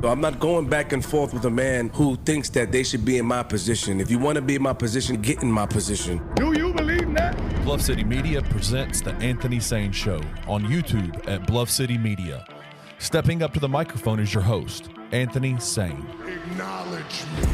I'm not going back and forth with a man who thinks that they should be in my position. If you want to be in my position, get in my position. Do you believe that? Bluff City Media presents The Anthony Sain Show on YouTube at Bluff City Media. Stepping up to the microphone is your host, Anthony Sain. Acknowledge me.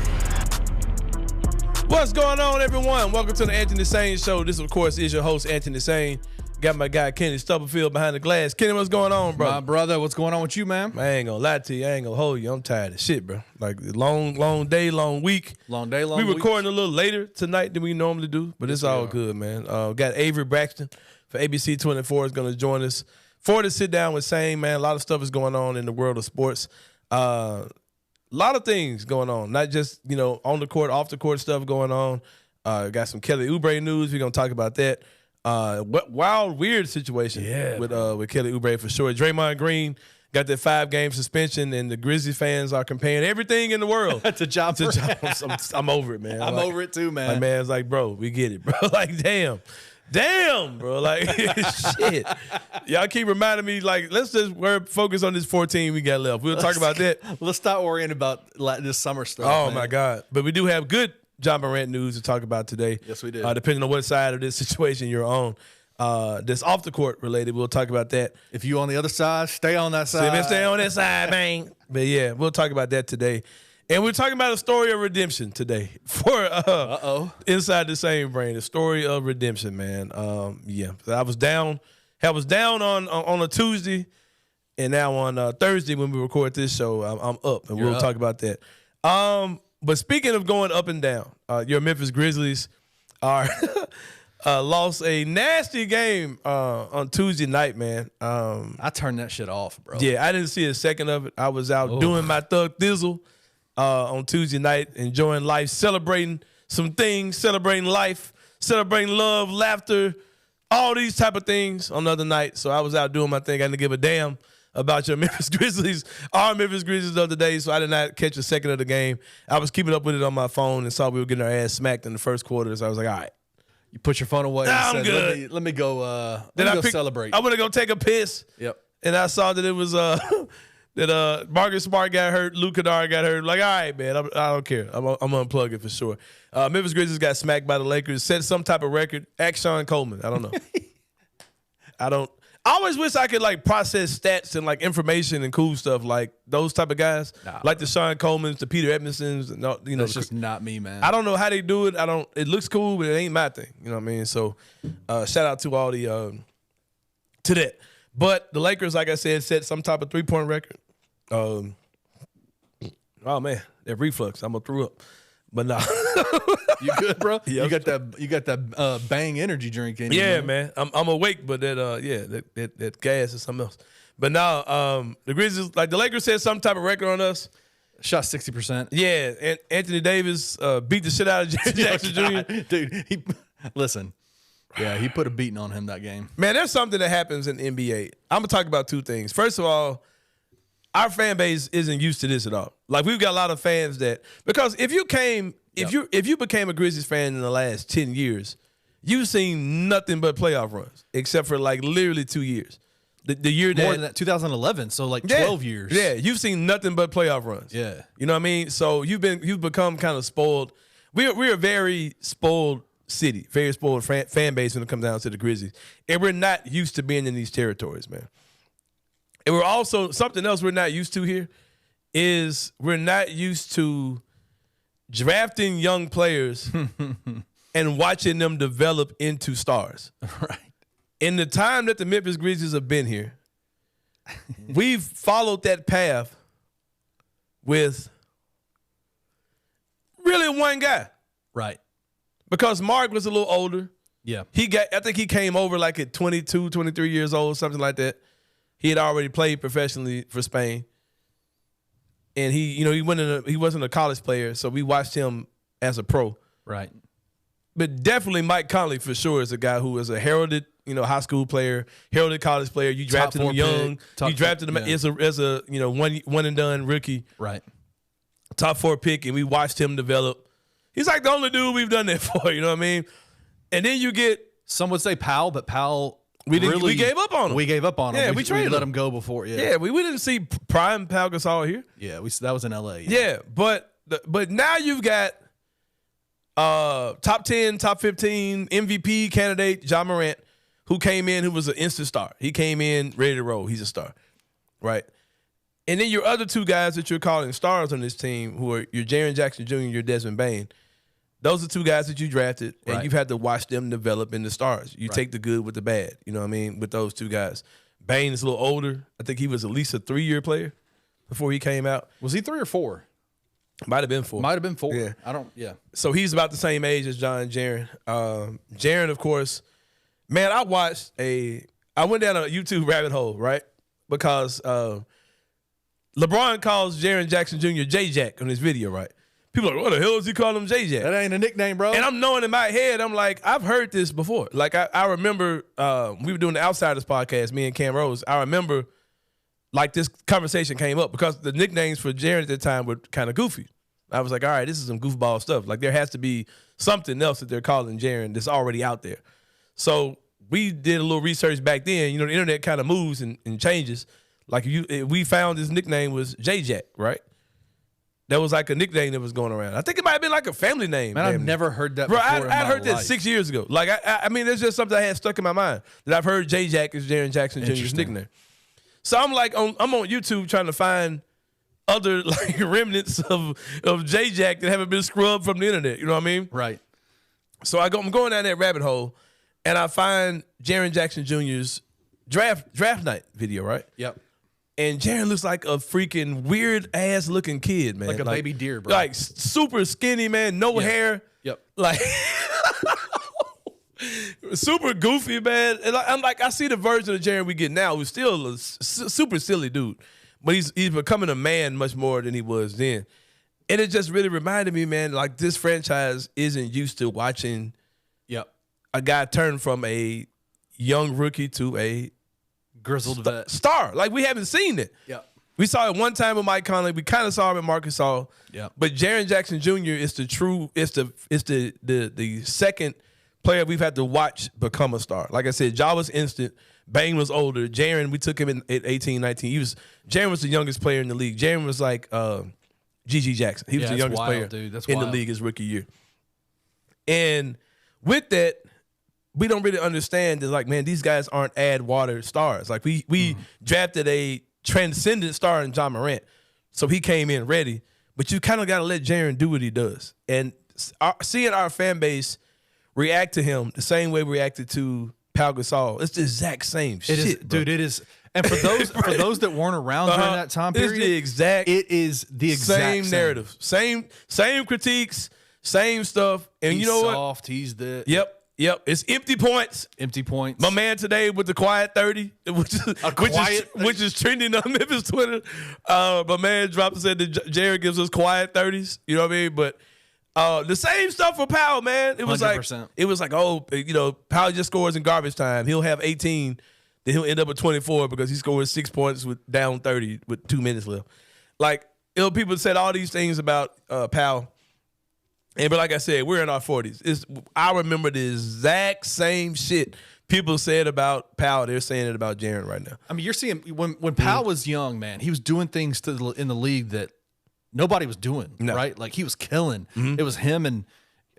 What's going on, everyone? Welcome to The Anthony Sain Show. This, of course, is your host, Anthony Sain. Got my guy, Kenny Stubblefield, behind the glass. Kenny, what's going on, bro? My brother, what's going on with you, man? I ain't gonna lie to you. I ain't gonna hold you. I'm tired of shit, bro. Like, long day, long week. Long day, long week. We recording a little later tonight than we normally do, but it's all good, man. Got Avery Braxton for ABC 24 is going to join us for the sit down with Sain, man. A lot of stuff is going on in the world of sports. A lot of things going on, not just, on the court, off the court stuff going on. Got some Kelly Oubre news. We're going to talk about that. Wild, weird situation with Kelly Oubre for sure. Draymond Green got that 5-game suspension, and the Grizzlies fans are comparing everything in the world to job. I'm over it, man. I'm over it too, man. My man's like, bro, we get it, bro. Like, damn, bro. Like, shit. Y'all keep reminding me, like, let's just focus on this 14 we got left. We'll talk about that. Let's stop worrying about this summer stuff. Oh, man. my God. But we do have good John Morant news to talk about today. Yes, we did. Depending on what side of this situation you're on. That's off the court related. We'll talk about that. If you on the other side, stay on that side. Stay on that side, man. But yeah, we'll talk about that today. And we're talking about a story of redemption today for Inside the Same Brain. A story of redemption, man. I was down on a Tuesday, and now on Thursday when we record this show, I'm up, and we'll talk about that. But speaking of going up and down, your Memphis Grizzlies are lost a nasty game on Tuesday night, man. I turned that shit off, bro. Yeah, I didn't see a second of it. I was out doing my thug thizzle on Tuesday night, enjoying life, celebrating some things, celebrating life, celebrating love, laughter, all these type of things on the other night. So I was out doing my thing. I didn't give a damn about your Memphis Grizzlies, our Memphis Grizzlies the other day, so I did not catch a second of the game. I was keeping up with it on my phone and saw we were getting our ass smacked in the first quarter, so I was like, all right. You put your phone away and said, good. Let me go celebrate. I want to go take a piss. Yep. And I saw that it was that Marcus Smart got hurt, Luke Kennard got hurt. I'm like, all right, man, I don't care. I'm unplug it for sure. Memphis Grizzlies got smacked by the Lakers, set some type of record. Ask Sean Coleman. I don't know. I always wish I could like process stats and like information and cool stuff like those type of guys, like the Sean Colemans, the Peter Edmondsons, and that's just not me, man. I don't know how they do it. It looks cool, but it ain't my thing. You know what I mean? So, shout out to all the to that. But the Lakers, like I said, set some type of 3-point record. Oh man, that reflux, I'm gonna throw up. But nah. You good, bro? Yeah, you got that Bang energy drink in you. Yeah, man. I'm awake, but that gas is something else. But now, the Grizzlies, like the Lakers set some type of record on us. Shot 60%. Yeah, and Anthony Davis beat the shit out of Jaren Jackson Jr. Dude, listen. Yeah, he put a beating on him that game. Man, there's something that happens in the NBA. I'm gonna talk about two things. First of all, our fan base isn't used to this at all. Like we've got a lot of fans that because if you became a Grizzlies fan in the last 10 years, you've seen nothing but playoff runs except for like literally 2 years. The year more than that, 2011, so like 12 years. Yeah, you've seen nothing but playoff runs. Yeah, you know what I mean. So you've become kind of spoiled. We're a very spoiled city, very spoiled fan base when it comes down to the Grizzlies, and we're not used to being in these territories, man. And we're also, something else we're not used to here is we're not used to drafting young players and watching them develop into stars. Right. In the time that the Memphis Grizzlies have been here, we've followed that path with really one guy. Right. Because Mark was a little older. Yeah. I think he came over like at 22, 23 years old, something like that. He had already played professionally for Spain. And he wasn't a college player, so we watched him as a pro. Right. But definitely Mike Conley for sure is a guy who is a heralded, high school player, heralded college player. You drafted him young. You drafted him as a one and done rookie. Right. Top 4 pick, and we watched him develop. He's like the only dude we've done that for, you know what I mean? And then you get some would say Powell, but Powell We gave up on him. We gave up on him. Yeah, we traded let him go before. Yeah, yeah. We didn't see prime Pau Gasol here. yeah. That was in L.A. Yeah, but now you've got top 10, top 15 MVP candidate Ja Morant, who came in, who was an instant star. He came in ready to roll. He's a star, right? And then your other two guys that you're calling stars on this team, who are your Jaren Jackson Jr., your Desmond Bane. Those are two guys that you drafted, and you've had to watch them develop into stars. You take the good with the bad, you know what I mean, with those two guys. Bane is a little older. I think he was at least a 3-year player before he came out. Was he 3 or 4? Might have been 4. Might have been 4. Yeah. Yeah. So he's about the same age as John Jaren. Jaren, of course, man, I went down a YouTube rabbit hole, right? Because LeBron calls Jaren Jackson Jr. J-Jack on this video, right? People are like, what the hell is he calling him J-Jack? That ain't a nickname, bro. And I'm knowing in my head, I'm like, I've heard this before. Like, I remember we were doing the Outsiders podcast, me and Cam Rose. I remember, like, this conversation came up because the nicknames for Jaren at the time were kind of goofy. I was like, all right, this is some goofball stuff. Like, there has to be something else that they're calling Jaren that's already out there. So we did a little research back then. You know, the internet kind of moves and changes. Like, we found his nickname was J-Jack, right? That was like a nickname that was going around. I think it might have been like a family name. Man, I've never heard that before. Bro, I heard that 6 years ago. Like, I mean, it's just something I had stuck in my mind that I've heard J-Jack is Jaren Jackson Jr.'s nickname. So I'm like, I'm on YouTube trying to find other like remnants of J-Jack that haven't been scrubbed from the internet. You know what I mean? Right. So I'm going down that rabbit hole, and I find Jaren Jackson Jr.'s draft night video, right? Yep. And Jaren looks like a freaking weird-ass looking kid, man. Like a baby deer, bro. Like super skinny, man, no hair. Yep. Like super goofy, man. And I'm like, I see the version of Jaren we get now, who's still a super silly dude. But he's becoming a man much more than he was then. And it just really reminded me, man, like this franchise isn't used to watching a guy turn from a young rookie to a grizzled vet star. Like, we haven't seen it. Yep. We saw it one time with Mike Conley. We kind of saw him with Marcus Gasol. Yep. But Jaren Jackson Jr. is the second player we've had to watch become a star. Like I said, Ja was instant. Bane was older. Jaren, we took him at 18, 19. Jaren was the youngest player in the league. Jaren was like G.G. Jackson. He was the youngest player in the league his rookie year. And with that, we don't really understand that, like, man, these guys aren't add water stars. Like, we drafted a transcendent star in Ja Morant, so he came in ready. But you kind of got to let Jaren do what he does. And seeing our fan base react to him the same way we reacted to Pau Gasol, it's the exact same shit, dude. It is. And for those that weren't around during that time period, it is the exact same narrative, same critiques, same stuff. And he's you know soft, he's the Yep, it's empty points. Empty points. My man today with the quiet 30, which is trending on Memphis Twitter. My man dropped and said that Jared gives us quiet 30s. You know what I mean? But the same stuff for Powell, man. It was 100%. like, oh, you know, Powell just scores in garbage time. He'll have 18, then he'll end up with 24 because he scored 6 points with down 30 with 2 minutes left. Like, people said all these things about Powell. But like I said, we're in our 40s. I remember the exact same shit people said about Powell. They're saying it about Jaren right now. I mean, you're seeing when Powell was young, man, he was doing things in the league that nobody was doing, right? Like, he was killing. It was him, and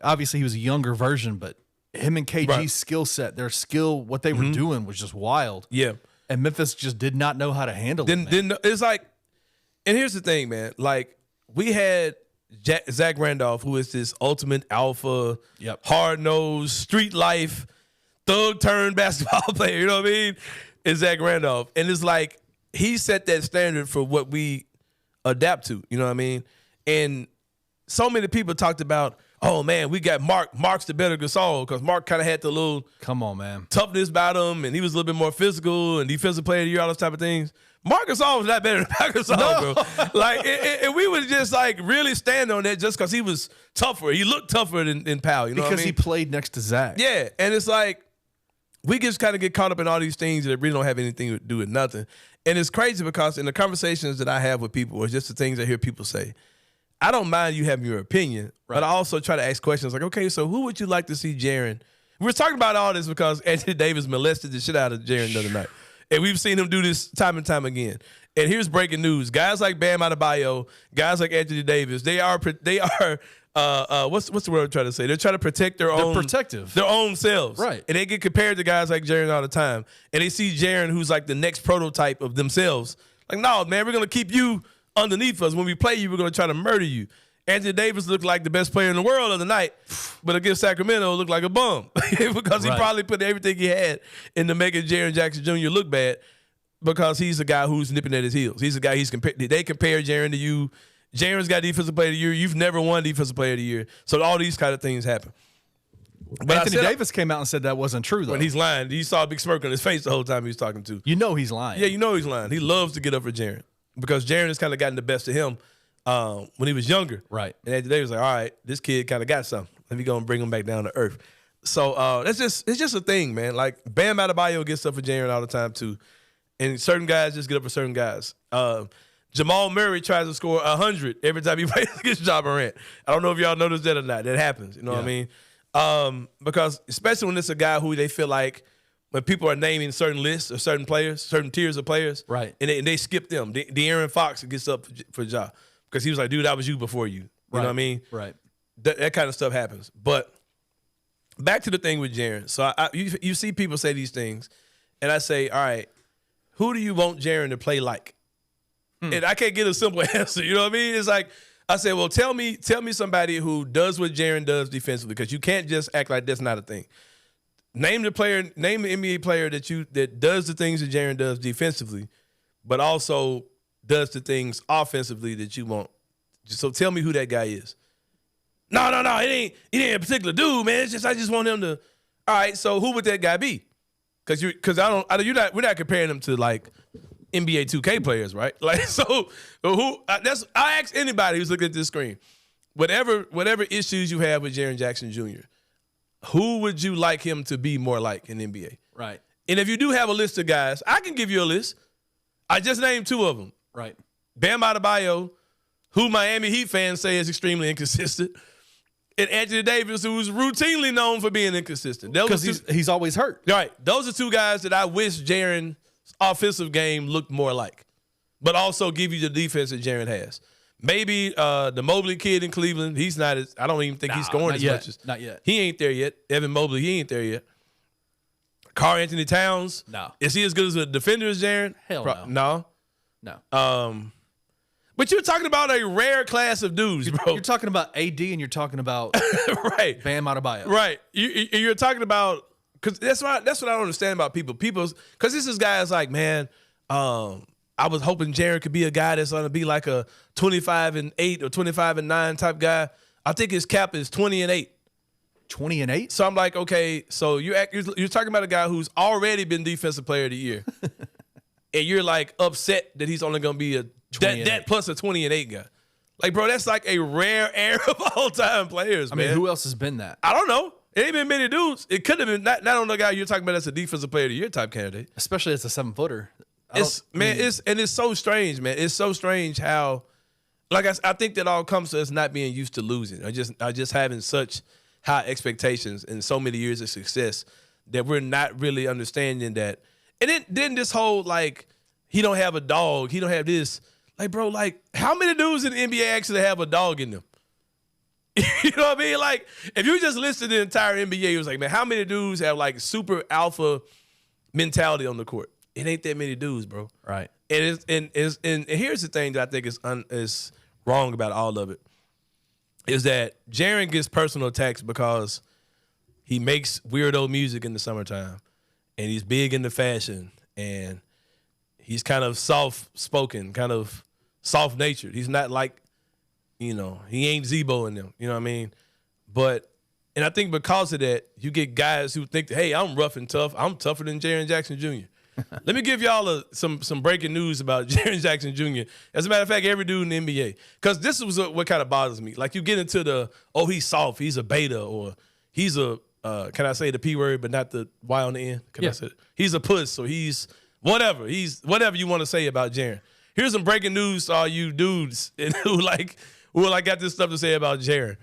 obviously he was a younger version, but him and KG's skill set, their skill, what they were doing was just wild. Yeah. And Memphis just did not know how to handle it. Then it's like, and here's the thing, man. Like, we had Zach Randolph, who is this ultimate alpha, hard-nosed, street life, thug-turned basketball player, you know what I mean? Is Zach Randolph. And it's like, he set that standard for what we adapt to, you know what I mean? And so many people talked about, oh, man, we got Mark. Mark's the better Gasol because Mark kind of had the little toughness about him, and he was a little bit more physical and defensive player of the year, all those type of things. Marc Gasol was not better than Pau Gasol, bro. Like, and we would just like really stand on that just because he was tougher. He looked tougher than Pau, you know what I mean? Because he played next to Zach. Yeah, and it's like we just kind of get caught up in all these things that really don't have anything to do with nothing. And it's crazy because in the conversations that I have with people, or just the things I hear people say, I don't mind you having your opinion, but I also try to ask questions like, okay, so who would you like to see Jaren? we're talking about all this because Anthony Davis molested the shit out of Jaren the other night. And we've seen him do this time and time again. And here's breaking news. Guys like Bam Adebayo, guys like Anthony Davis, they are what's the word I'm trying to say? They're trying to protect their own selves. Right. And they get compared to guys like Jaren all the time. And they see Jaren, who's like the next prototype of themselves. Like, no, man, we're going to keep you underneath us. When we play you, we're going to try to murder you. Anthony Davis looked like the best player in the world of the night, but against Sacramento looked like a bum because he probably put everything he had into making Jaren Jackson Jr. look bad because he's a guy who's nipping at his heels. He's a guy they compare Jaren to you. Jaren's got Defensive Player of the Year. You've never won Defensive Player of the Year. So all these kind of things happen. But Anthony Davis came out and said that wasn't true, though. When he's lying. You saw a big smirk on his face the whole time he was talking to. You know he's lying. Yeah, you know he's lying. He loves to get up for Jaren because Jaren has kind of gotten the best of him when he was younger. Right. And Anthony Davis was like, all right, this kid kind of got something. Let me go and bring him back down to earth. So it's just a thing, man. Like Bam Adebayo gets up for Jaren all the time too. And certain guys just get up for certain guys. Jamal Murray tries to score 100 every time he plays against Ja Morant. I don't know if y'all noticed that or not. That happens. You know what I mean? Because especially when it's a guy who they feel like when people are naming certain lists of certain players, certain tiers of players, right? And they skip them. De'Aaron Fox gets up for Ja because he was like, dude, I was you before you. You know what I mean? Right. That kind of stuff happens. But back to the thing with Jaren. So you see people say these things, and I say, all right, who do you want Jaren to play like? And I can't get a simple answer. You know what I mean? It's like I said, well, tell me somebody who does what Jaren does defensively, because you can't just act like that's not a thing. Name the NBA player that does the things that Jaren does defensively, but also does the things offensively that you want. So tell me who that guy is. No, it ain't a particular dude, man. It's just I just want him to. All right, so who would that guy be? Because we're not comparing him to like NBA 2K players, right? Like, so I ask anybody who's looking at this screen, whatever issues you have with Jaren Jackson Jr., who would you like him to be more like in the NBA? Right. And if you do have a list of guys, I can give you a list. I just named two of them. Right. Bam Adebayo, who Miami Heat fans say is extremely inconsistent, and Anthony Davis, who's routinely known for being inconsistent. Because he's always hurt. Right. Those are two guys that I wish Jaren's offensive game looked more like, but also give you the defense that Jaren has. Maybe the Mobley kid in Cleveland, he's not as, I don't even think he's scoring as much as. Not yet. He ain't there yet. Evan Mobley, he ain't there yet. Karl Anthony Towns. No. Is he as good as a defender as Jaren? Hell no. No. But you're talking about a rare class of dudes, bro. You're talking about AD and you're talking about right. Bam Adebayo. Right. You're talking about, because that's what I don't understand about people. Because this is guys like, man, I was hoping Jaren could be a guy that's going to be like a 25-8 or 25-9 type guy. I think his cap is 20-8. 20-8? So I'm like, okay, so you're talking about a guy who's already been Defensive Player of the Year. And you're like upset that he's only going to be that plus a 20-8 guy. Like, bro, that's like a rare air of all-time players, man. I mean, who else has been that? I don't know. It ain't been many dudes. It could have been not on the guy you're talking about as a Defensive Player of the Year type candidate. Especially as a 7-footer. It's so strange, man. It's so strange how, like I think that all comes to us not being used to losing. I just having such high expectations and so many years of success that we're not really understanding that. And then this whole like he don't have a dog, he don't have this. Like, bro, like how many dudes in the NBA actually have a dog in them? You know what I mean? Like, if you just listed the entire NBA, it was like, man, how many dudes have like super alpha mentality on the court? It ain't that many dudes, bro. Right. And here's the thing that I think is wrong about all of it, is that Jaren gets personal attacks because he makes weirdo music in the summertime, and he's big into fashion, and he's kind of soft-spoken, kind of soft-natured. He's not like, he ain't Zebo in them. You know what I mean? And I think because of that, you get guys who think, hey, I'm rough and tough. I'm tougher than Jaren Jackson Jr. Let me give y'all some breaking news about Jaren Jackson Jr. As a matter of fact, every dude in the NBA. Because this is what kind of bothers me. Like, you get into he's soft, he's a beta, or he's a, can I say the P word but not the Y on the end? Can I say it? He's a puss, or he's whatever. He's whatever you want to say about Jaren. Here's some breaking news to all you dudes who got this stuff to say about Jaren.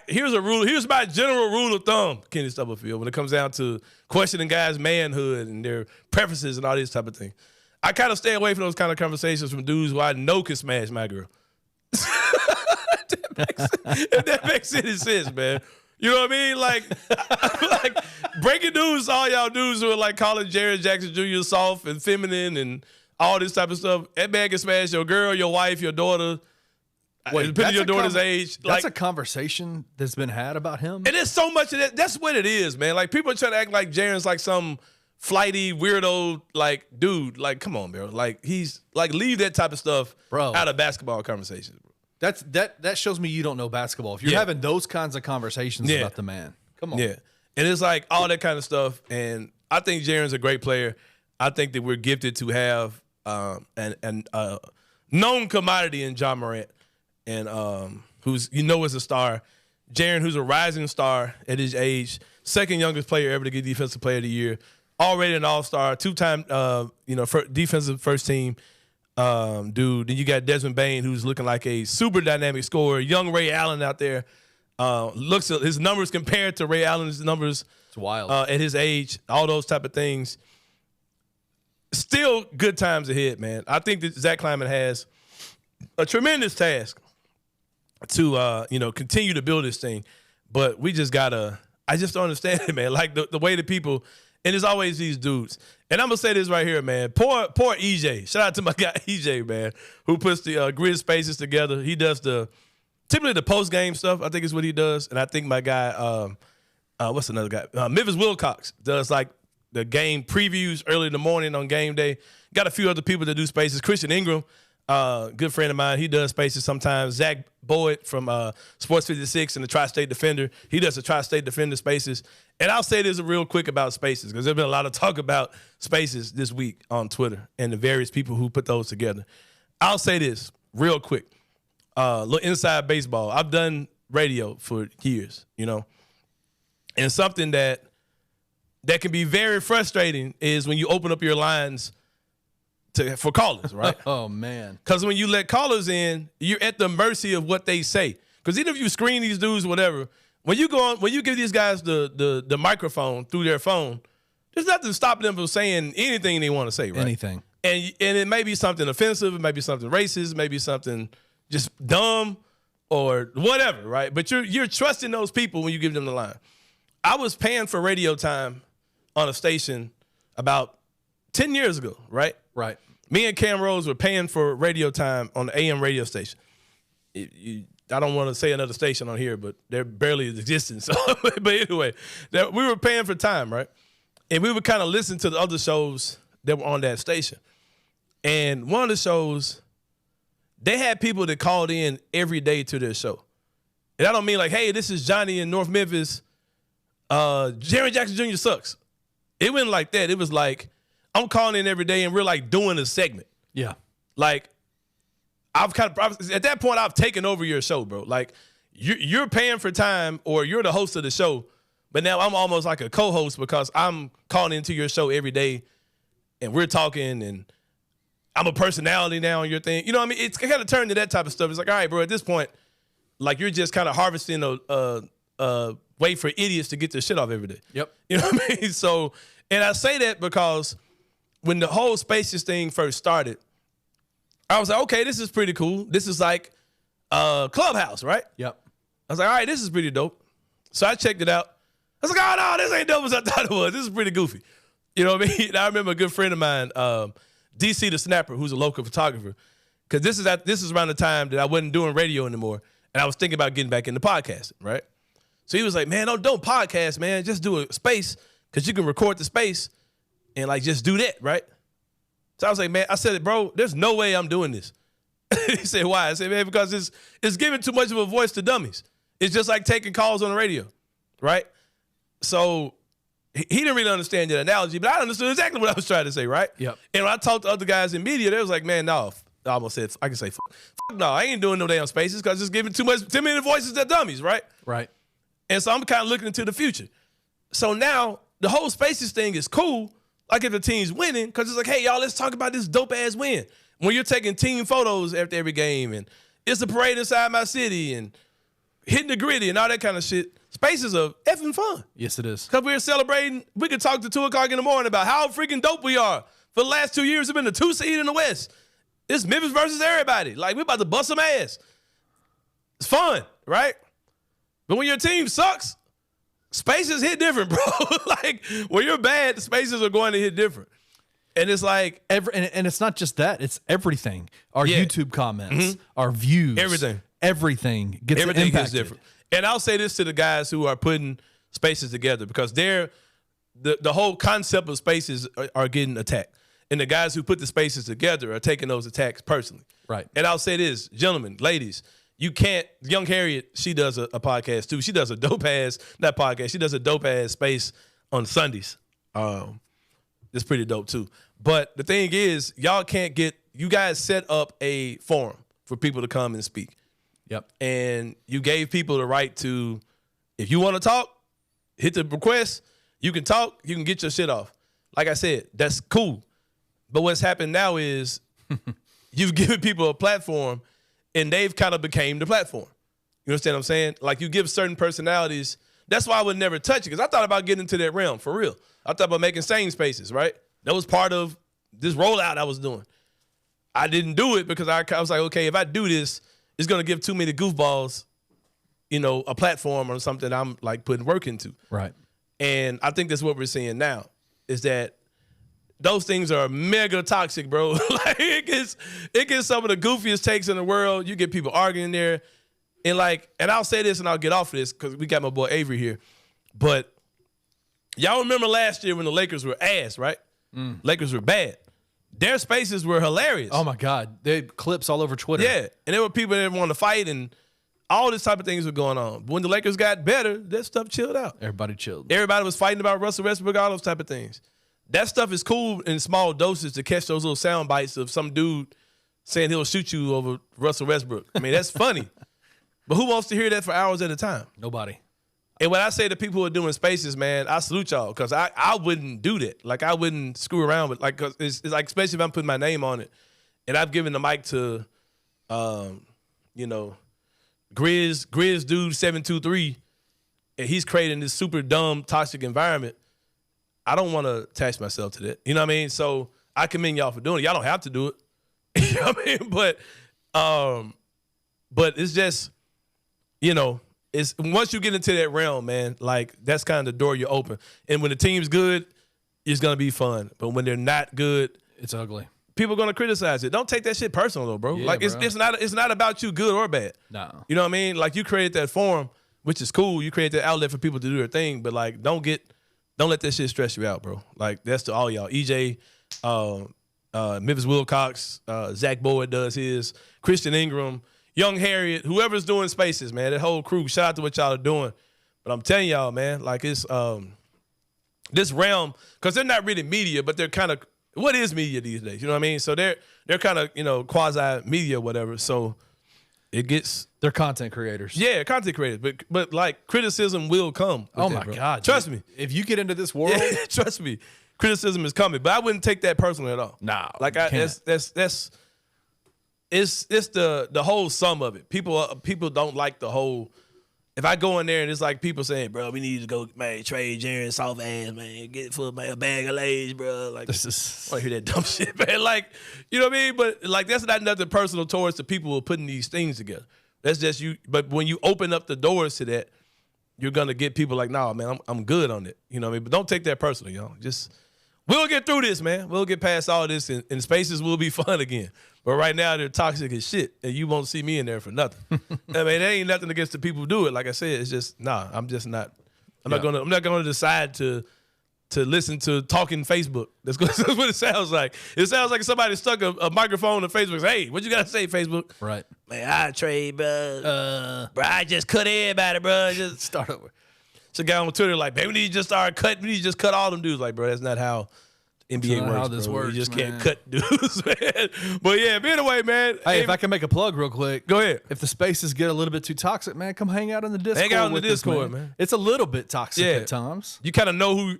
Here's a rule. Here's my general rule of thumb, Kenny Stubblefield, when it comes down to questioning guys' manhood and their preferences and all these type of things. I kind of stay away from those kind of conversations from dudes who I know can smash my girl. If that makes any sense, man. You know what I mean? Like breaking news, all y'all dudes who are like calling Jaren Jackson Jr. soft and feminine and all this type of stuff. That man can smash your girl, your wife, your daughter. Wait, depending on your daughter's age. That's a conversation that's been had about him? And there's so much of that. That's what it is, man. Like, people are trying to act like Jaren's like some flighty, weirdo, like, dude. Like, come on, bro. Like, he's, like, leave that type of stuff out of basketball conversations, bro. That shows me you don't know basketball. If you're having those kinds of conversations about the man. Come on. Yeah. And it's like all that kind of stuff. And I think Jaren's a great player. I think that we're gifted to have an known commodity in John Morant. And who's is a star. Jaren, who's a rising star at his age, second youngest player ever to get Defensive Player of the Year, already an All-Star, two-time defensive first team dude. Then you got Desmond Bane, who's looking like a super dynamic scorer. Young Ray Allen out there looks at his numbers compared to Ray Allen's numbers. It's wild at his age. All those type of things. Still good times ahead, man. I think that Zach Kleiman has a tremendous task to continue to build this thing, but we just gotta. I just don't understand it, man. Like the way that people, and there's always these dudes. And I'm gonna say this right here, man. Poor EJ. Shout out to my guy EJ, man, who puts the grid spaces together. He does typically the post game stuff. I think is what he does. And I think my guy, what's another guy? Memphis Wilcox does like the game previews early in the morning on game day. Got a few other people that do spaces. Christian Ingram. Good friend of mine. He does spaces sometimes. Zach Boyd from Sports 56 and the Tri-State Defender. He does the Tri-State Defender spaces. And I'll say this real quick about spaces because there's been a lot of talk about spaces this week on Twitter and the various people who put those together. I'll say this real quick. Little inside baseball. I've done radio for years, and something that can be very frustrating is when you open up your lines for callers, right? Oh, man. Because when you let callers in, you're at the mercy of what they say. Because even if you screen these dudes, whatever, when you give these guys the microphone through their phone, there's nothing stopping them from saying anything they want to say, right? Anything. And it may be something offensive, it may be something racist, it may be something just dumb or whatever, right? But you're trusting those people when you give them the line. I was paying for radio time on a station about 10 years ago, right? Right. Me and Cam Rose were paying for radio time on the AM radio station. I don't want to say another station on here, but they're barely existing. So, but anyway, we were paying for time, right? And we would kind of listen to the other shows that were on that station. And one of the shows, they had people that called in every day to their show. And I don't mean like, hey, this is Johnny in North Memphis. Jaren Jackson Jr. sucks. It wasn't like that. It was like, I'm calling in every day and we're like doing a segment. Yeah. Like, at that point, I've taken over your show, bro. Like, you're paying for time or you're the host of the show, but now I'm almost like a co-host because I'm calling into your show every day and we're talking and I'm a personality now on your thing. You know what I mean? It's kind of turned to that type of stuff. It's like, all right, bro, at this point, like you're just kind of harvesting a way for idiots to get their shit off every day. Yep. You know what I mean? So, and I say that because when the whole Spaces thing first started, I was like, okay, this is pretty cool. This is like Clubhouse, right? Yep. I was like, all right, this is pretty dope. So I checked it out. I was like, oh, no, this ain't dope as I thought it was. This is pretty goofy. You know what I mean? And I remember a good friend of mine, DC the Snapper, who's a local photographer, because this is around the time that I wasn't doing radio anymore, and I was thinking about getting back into podcasting, right? So he was like, man, don't podcast, man. Just do a space because you can record the space and, like, just do that, right? So I was like, man, I said, bro, there's no way I'm doing this. He said, why? I said, man, because it's giving too much of a voice to dummies. It's just like taking calls on the radio, right? So he didn't really understand the analogy, but I understood exactly what I was trying to say, right? Yep. And when I talked to other guys in media, they was like, man, no. I almost said, I can say, fuck no, I ain't doing no damn spaces because it's giving too many voices to dummies, right? Right. And so I'm kind of looking into the future. So now the whole spaces thing is cool, like if the team's winning, because it's like, hey, y'all, let's talk about this dope-ass win. When you're taking team photos after every game and it's a parade inside my city and hitting the gritty and all that kind of shit. Spaces are effing fun. Yes, it is. Because we're celebrating. We could talk to 2 o'clock in the morning about how freaking dope we are. For the last 2 years, we've been the 2 seed in the West. It's Memphis versus everybody. Like, we're about to bust some ass. It's fun, right? But when your team sucks, spaces hit different, bro. Like, when you're bad, the spaces are going to hit different. And it's like... And it's not just that. It's everything. Our YouTube comments, our views. Everything gets impacted. Gets different. And I'll say this to the guys who are putting spaces together because the whole concept of spaces are getting attacked. And the guys who put the spaces together are taking those attacks personally. Right. And I'll say this, gentlemen, ladies, you can't, Young Harriet, she does a podcast too. She does a dope ass, not podcast, she does a dope ass space on Sundays. It's pretty dope too. But the thing is, you guys set up a forum for people to come and speak. Yep. And you gave people the right to, if you want to talk, hit the request. You can talk. You can get your shit off. Like I said, that's cool. But what's happened now is you've given people a platform, and they've kind of became the platform. You understand what I'm saying? Like you give certain personalities. That's why I would never touch it because I thought about getting into that realm for real. I thought about making Sain spaces, right? That was part of this rollout I was doing. I didn't do it because I was like, okay, if I do this, it's going to give too many goofballs, a platform or something I'm like putting work into. Right. And I think that's what we're seeing now is that those things are mega toxic, bro. Like it gets some of the goofiest takes in the world. You get people arguing there. And I'll say this and I'll get off of this because we got my boy Avery here. But y'all remember last year when the Lakers were ass, right? Lakers were bad. Their spaces were hilarious. Oh, my God. They had clips all over Twitter. Yeah, and there were people that wanted to fight, and all this type of things were going on. But when the Lakers got better, that stuff chilled out. Everybody chilled. Everybody was fighting about Russell Westbrook, all those type of things. That stuff is cool in small doses to catch those little sound bites of some dude saying he'll shoot you over Russell Westbrook. I mean, that's funny. But who wants to hear that for hours at a time? Nobody. And when I say to people who are doing spaces, man, I salute y'all because I wouldn't do that. Like, I wouldn't screw around with, like, cause it's like, especially if I'm putting my name on it. And I've given the mic to, Grizz dude 723, and he's creating this super dumb, toxic environment. I don't want to attach myself to that. You know what I mean? So I commend y'all for doing it. Y'all don't have to do it. You know what I mean? But it's just, it's once you get into that realm, man, like that's kind of the door you open. And when the team's good, it's gonna be fun. But when they're not good, it's ugly. People are gonna criticize it. Don't take that shit personal though, bro. Yeah, like bro. It's not about you, good or bad. No. You know what I mean? Like you created that forum, which is cool. You create that outlet for people to do their thing, but like don't let that shit stress you out, bro. Like that's to all y'all. EJ, Memphis Wilcox, Zach Boyd does his, Christian Ingram, Young Harriet, whoever's doing spaces, man, that whole crew, shout out to what y'all are doing. But I'm telling y'all, man, like it's this realm, because they're not really media, but they're kind of, what is media these days? You know what I mean? So they're kind of, quasi-media or whatever. So it gets... They're content creators. Yeah, content creators. But like, criticism will come. Oh, my God. Trust me. If you get into this world... Yeah, trust me. Criticism is coming. But I wouldn't take that personally at all. No. Like, it's the whole sum of it. People don't like the whole. If I go in there and it's like people saying, "Bro, we need to go, man, trade Jaren soft ass, man, get for a bag of Lays, bro." Like, this is. I want to hear that dumb shit, man. Like, you know what I mean? But like, that's not nothing personal towards the people who are putting these things together. That's just you. But when you open up the doors to that, you're gonna get people like, "Nah, man, I'm good on it." You know what I mean? But don't take that personally, y'all. Just. We'll get through this, man. We'll get past all this, and spaces will be fun again. But right now, they're toxic as shit, and you won't see me in there for nothing. I mean, there ain't nothing against the people who do it. Like I said, it's just, I'm just not. I'm not gonna decide to listen to talking Facebook. That's what it sounds like. It sounds like somebody stuck a microphone on Facebook. Hey, what you got to say, Facebook? Right. Man, I trade, bro. Bro, I just cut everybody, bro. Just start over. It's a guy on Twitter like, man, we need to just start cutting. We need to just cut all them dudes. Like, bro, that's not how NBA works. How this works, you just can't cut dudes, man. But yeah, but anyway, man. Hey, if I can make a plug real quick, go ahead. If the spaces get a little bit too toxic, man, come hang out in the Discord. Hang out in the Discord, man. It's a little bit toxic at times. You kind of know who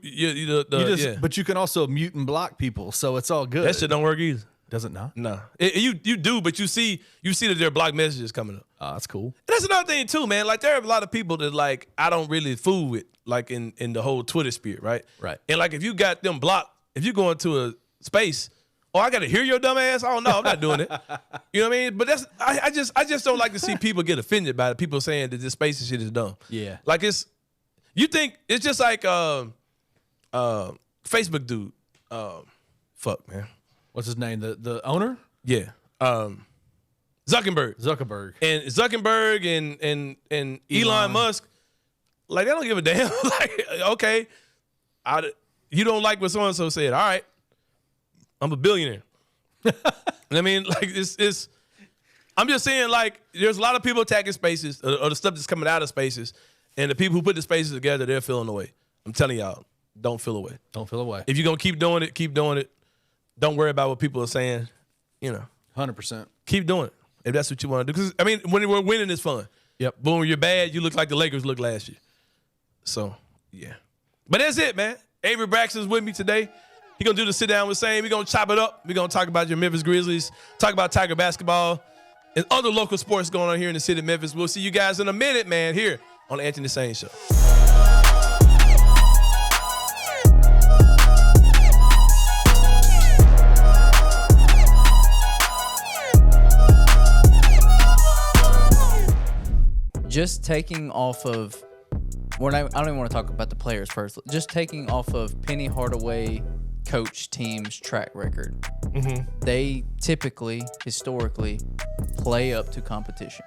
but you can also mute and block people, so it's all good. That shit don't work either. Does it not? No. You do, but you see that there are blocked messages coming up. Oh, that's cool. And that's another thing too, man. Like there are a lot of people that like I don't really fool with, like in the whole Twitter sphere, right? Right. And like if you got them blocked, if you go into a space, I gotta hear your dumb ass. Oh no, I'm not doing it. You know what I mean? But that's I just don't like to see people get offended by it. People saying that this space shit is dumb. Yeah. Like you think it's just like Facebook dude. Fuck man. What's his name? The owner? Yeah. Zuckerberg. And Zuckerberg and Elon Musk, like they don't give a damn. Like, okay, you don't like what so-and-so said. All right. I'm a billionaire. I mean, like it's I'm just saying, like, there's a lot of people attacking spaces or the stuff that's coming out of spaces, and the people who put the spaces together, they're feeling away. I'm telling y'all, don't feel away. Don't feel away. If you're gonna keep doing it, keep doing it. Don't worry about what people are saying. 100%. Keep doing it if that's what you want to do. Because I mean, when we're winning, it's fun. Yep. But when you're bad, you look like the Lakers looked last year. So yeah. But that's it, man. Avery Braxton's with me today. He's gonna do the sit down with Sain. We're gonna chop it up. We're gonna talk about your Memphis Grizzlies, talk about Tiger basketball, and other local sports going on here in the city of Memphis. We'll see you guys in a minute, man, here on the Anthony Sain Show. Just taking off of, I don't even want to talk about the players first. Just taking off of Penny Hardaway coach team's track record. Mm-hmm. They typically, historically, play up to competition,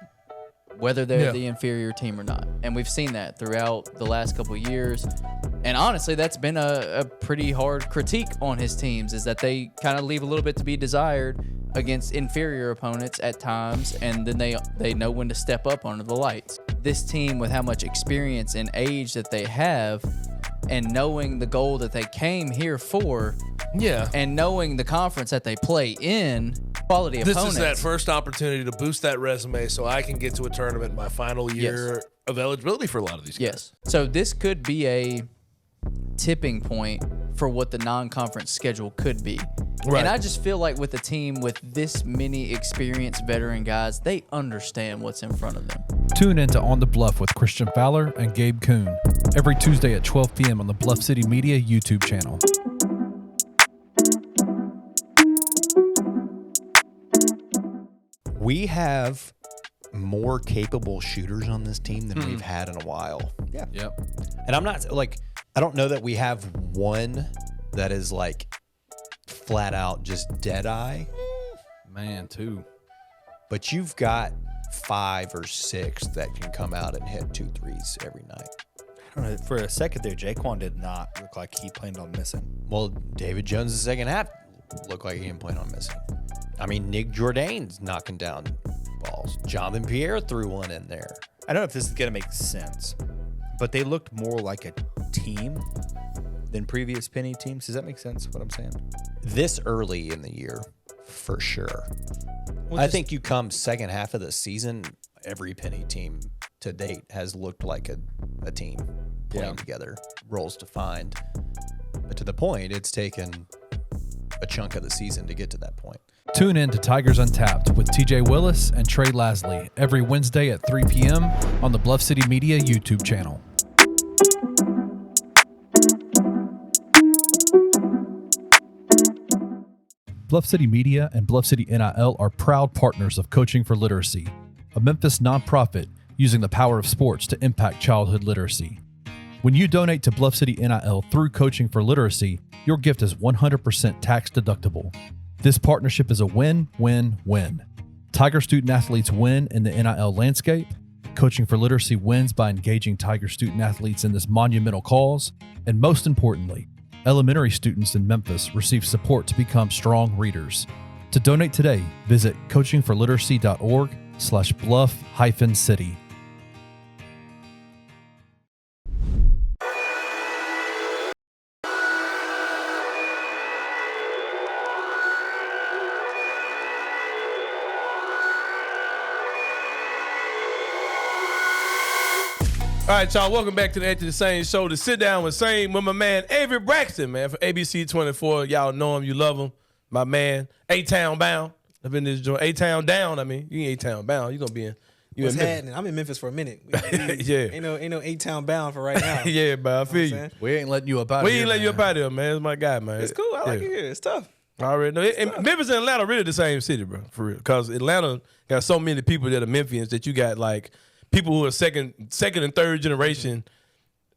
whether they're the inferior team or not. And we've seen that throughout the last couple of years. And honestly, that's been a pretty hard critique on his teams, is that they kind of leave a little bit to be desired against inferior opponents at times, and then they know when to step up under the lights. This team, with how much experience and age that they have, and knowing the goal that they came here for, and knowing the conference that they play in, quality opponents. This is that first opportunity to boost that resume so I can get to a tournament in my final year of eligibility for a lot of these guys. Yes. So this could be a tipping point for what the non-conference schedule could be. Right. And I just feel like with a team with this many experienced veteran guys, they understand what's in front of them. Tune in to On the Bluff with Christian Fowler and Gabe Kuhn every Tuesday at 12 p.m. on the Bluff City Media YouTube channel. We have more capable shooters on this team than we've had in a while. Yeah. Yep. And I'm not like, I don't know that we have one that is like flat out just dead eye. Man, two. But you've got 5 or 6 that can come out and hit 2 threes every night. I don't know, for a second there, Jaquan did not look like he planned on missing. Well, David Jones' the second half looked like he didn't plan on missing. I mean, Nick Jourdain's knocking down balls. Jonathan Pierre threw one in there. I don't know if this is going to make sense, but they looked more like a team than previous Penny teams. Does that make sense, what I'm saying? This early in the year, for sure. Well, I think you come second half of the season, every Penny team to date has looked like a team playing together, roles defined. But to the point, it's taken a chunk of the season to get to that point. Tune in to Tigers Untapped with TJ Willis and Trey Lasley every Wednesday at 3 p.m. on the Bluff City Media YouTube channel. Bluff City Media and Bluff City NIL are proud partners of Coaching for Literacy, a Memphis nonprofit using the power of sports to impact childhood literacy. When you donate to Bluff City NIL through Coaching for Literacy, your gift is 100% tax deductible. This partnership is a win-win-win. Tiger student athletes win in the NIL landscape. Coaching for Literacy wins by engaging Tiger student athletes in this monumental cause. And most importantly, elementary students in Memphis receive support to become strong readers. To donate today, visit coachingforliteracy.org/bluff-city. All right, y'all, welcome back to the Anthony Sain Show, to sit down with Sain with my man Avery Braxton, man, from ABC 24. Y'all know him, you love him. my man, A-Town bound. I've been this joint. A-Town down, I mean. You ain't A-Town bound. You going to be in. What's happening? I'm in Memphis for a minute. Yeah. Ain't no A-Town bound for right now. Yeah, but I feel you. We ain't letting you up out of here. We ain't letting you up out of here, man. It's my guy, man. It's cool. I like it here. It's tough. I already know. And Memphis and Atlanta are really the same city, bro, for real. Because Atlanta got so many people that are Memphians that you got, like, people who are second and third generation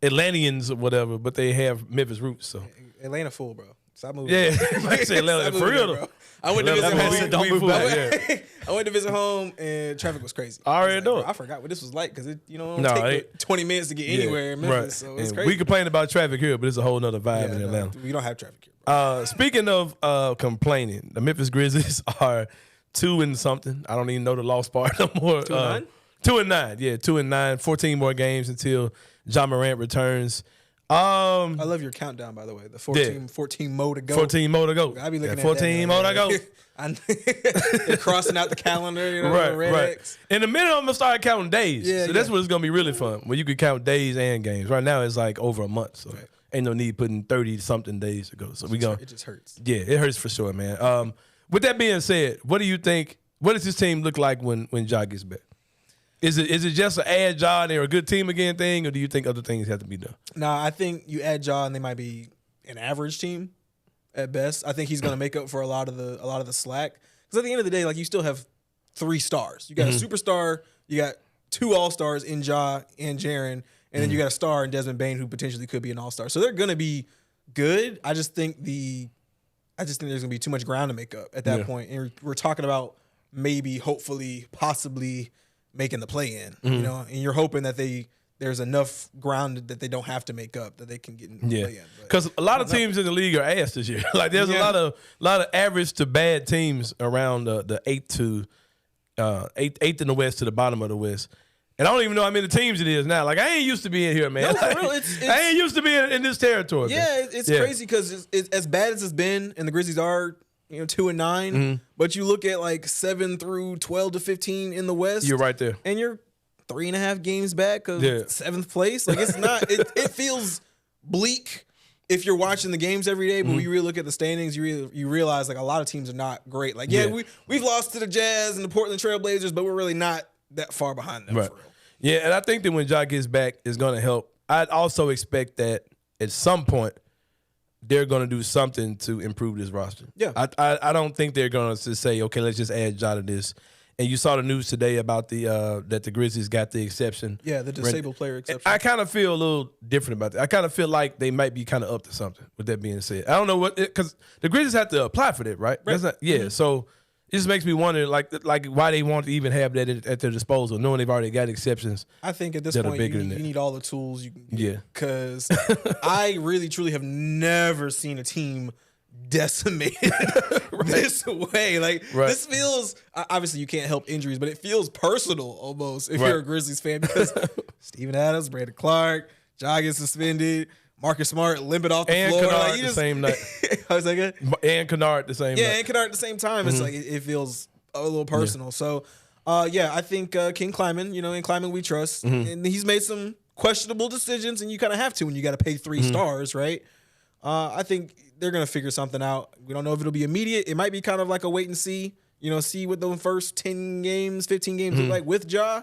Atlanteans or whatever, but they have Memphis roots. So Atlanta full, bro. Stop moving. Yeah, like I said, Atlanta, for real, bro. I went to visit home. Don't move out, yeah. I went to visit home and traffic was crazy. I already know. I forgot what this was like because it take 20 minutes to get anywhere in Memphis. So it's crazy. We complain about traffic here, but it's a whole nother vibe in Atlanta. We don't have traffic here. Bro. Speaking of complaining, the Memphis Grizzlies are 2-something. I don't even know the lost part no more. 2-9? 2-9, yeah, 2-9. 14 more games until John Morant returns. I love your countdown, by the way. The 14 more to go. 14 more to go. I be looking at 14 more to go. They're crossing out the calendar, right. X. In a minute, I'm gonna start counting days. Yeah, so that's when it's gonna be really fun. When you can count days and games. Right now, it's like over a month, so ain't no need putting 30-something days to go. So it just hurts. Yeah, it hurts for sure, man. With that being said, what do you think? What does this team look like when Ja gets back? Is it just an add Ja and they're a good team again thing, or do you think other things have to be done? Nah, I think you add Ja and they might be an average team at best. I think he's going to make up for a lot of the slack. Because at the end of the day, like, you still have 3 stars. You got a superstar, you got 2 all-stars in Ja and Jaren, and then you got a star in Desmond Bane who potentially could be an all-star. So they're going to be good. I just think there's going to be too much ground to make up at that point. And we're talking about maybe, hopefully, possibly making the play-in, you know, and you're hoping that there's enough ground that they don't have to make up, that they can get in the play-in. Because a lot of teams in the league are ass this year. Like, there's a lot of average to bad teams around the eighth in the West to the bottom of the West. And I don't even know how many teams it is now. Like, I ain't used to being here, man. No, for real, I ain't used to being in this territory. Yeah, man. it's crazy because it's as bad as it's been, and the Grizzlies are 2-9. But you look at like 7 through 12 to 15 in the West. You're right there, and you're 3.5 games back of 7th place. Like, it's not. It feels bleak if you're watching the games every day. But when you really look at the standings, you realize like a lot of teams are not great. Like, we've lost to the Jazz and the Portland Trail Blazers, but we're really not that far behind them. Right. For real. Yeah, and I think that when Ja gets back, it's going to help. I'd also expect that at some point they're going to do something to improve this roster. Yeah. I don't think they're going to say, okay, let's just add Ja to this. And you saw the news today about that the Grizzlies got the exception. Yeah, the disabled player exception. I kind of feel a little different about that. I kind of feel like they might be kind of up to something, with that being said. I don't know because the Grizzlies have to apply for that, right? That's not, so it just makes me wonder, like why they want to even have that at their disposal, knowing they've already got exceptions. I think at this point you need all the tools you can get. Yeah. Because I really, truly have never seen a team decimated this way. Like, this feels, obviously you can't help injuries, but it feels personal almost if you're a Grizzlies fan, because Steven Adams, Brandon Clark, Ja gets suspended, Marcus Smart limping off the floor. And Kennard like, the same night. How's that good? And Kennard the same night. Yeah, and Kennard at the same time. It's like it feels a little personal. So, I think King Kleiman, in Kleiman we trust. And he's made some questionable decisions, and you kind of have to when you got to pay 3 stars, right? I think they're going to figure something out. We don't know if it'll be immediate. It might be kind of like a wait and see, see what the first 10 games, 15 games look like with Ja,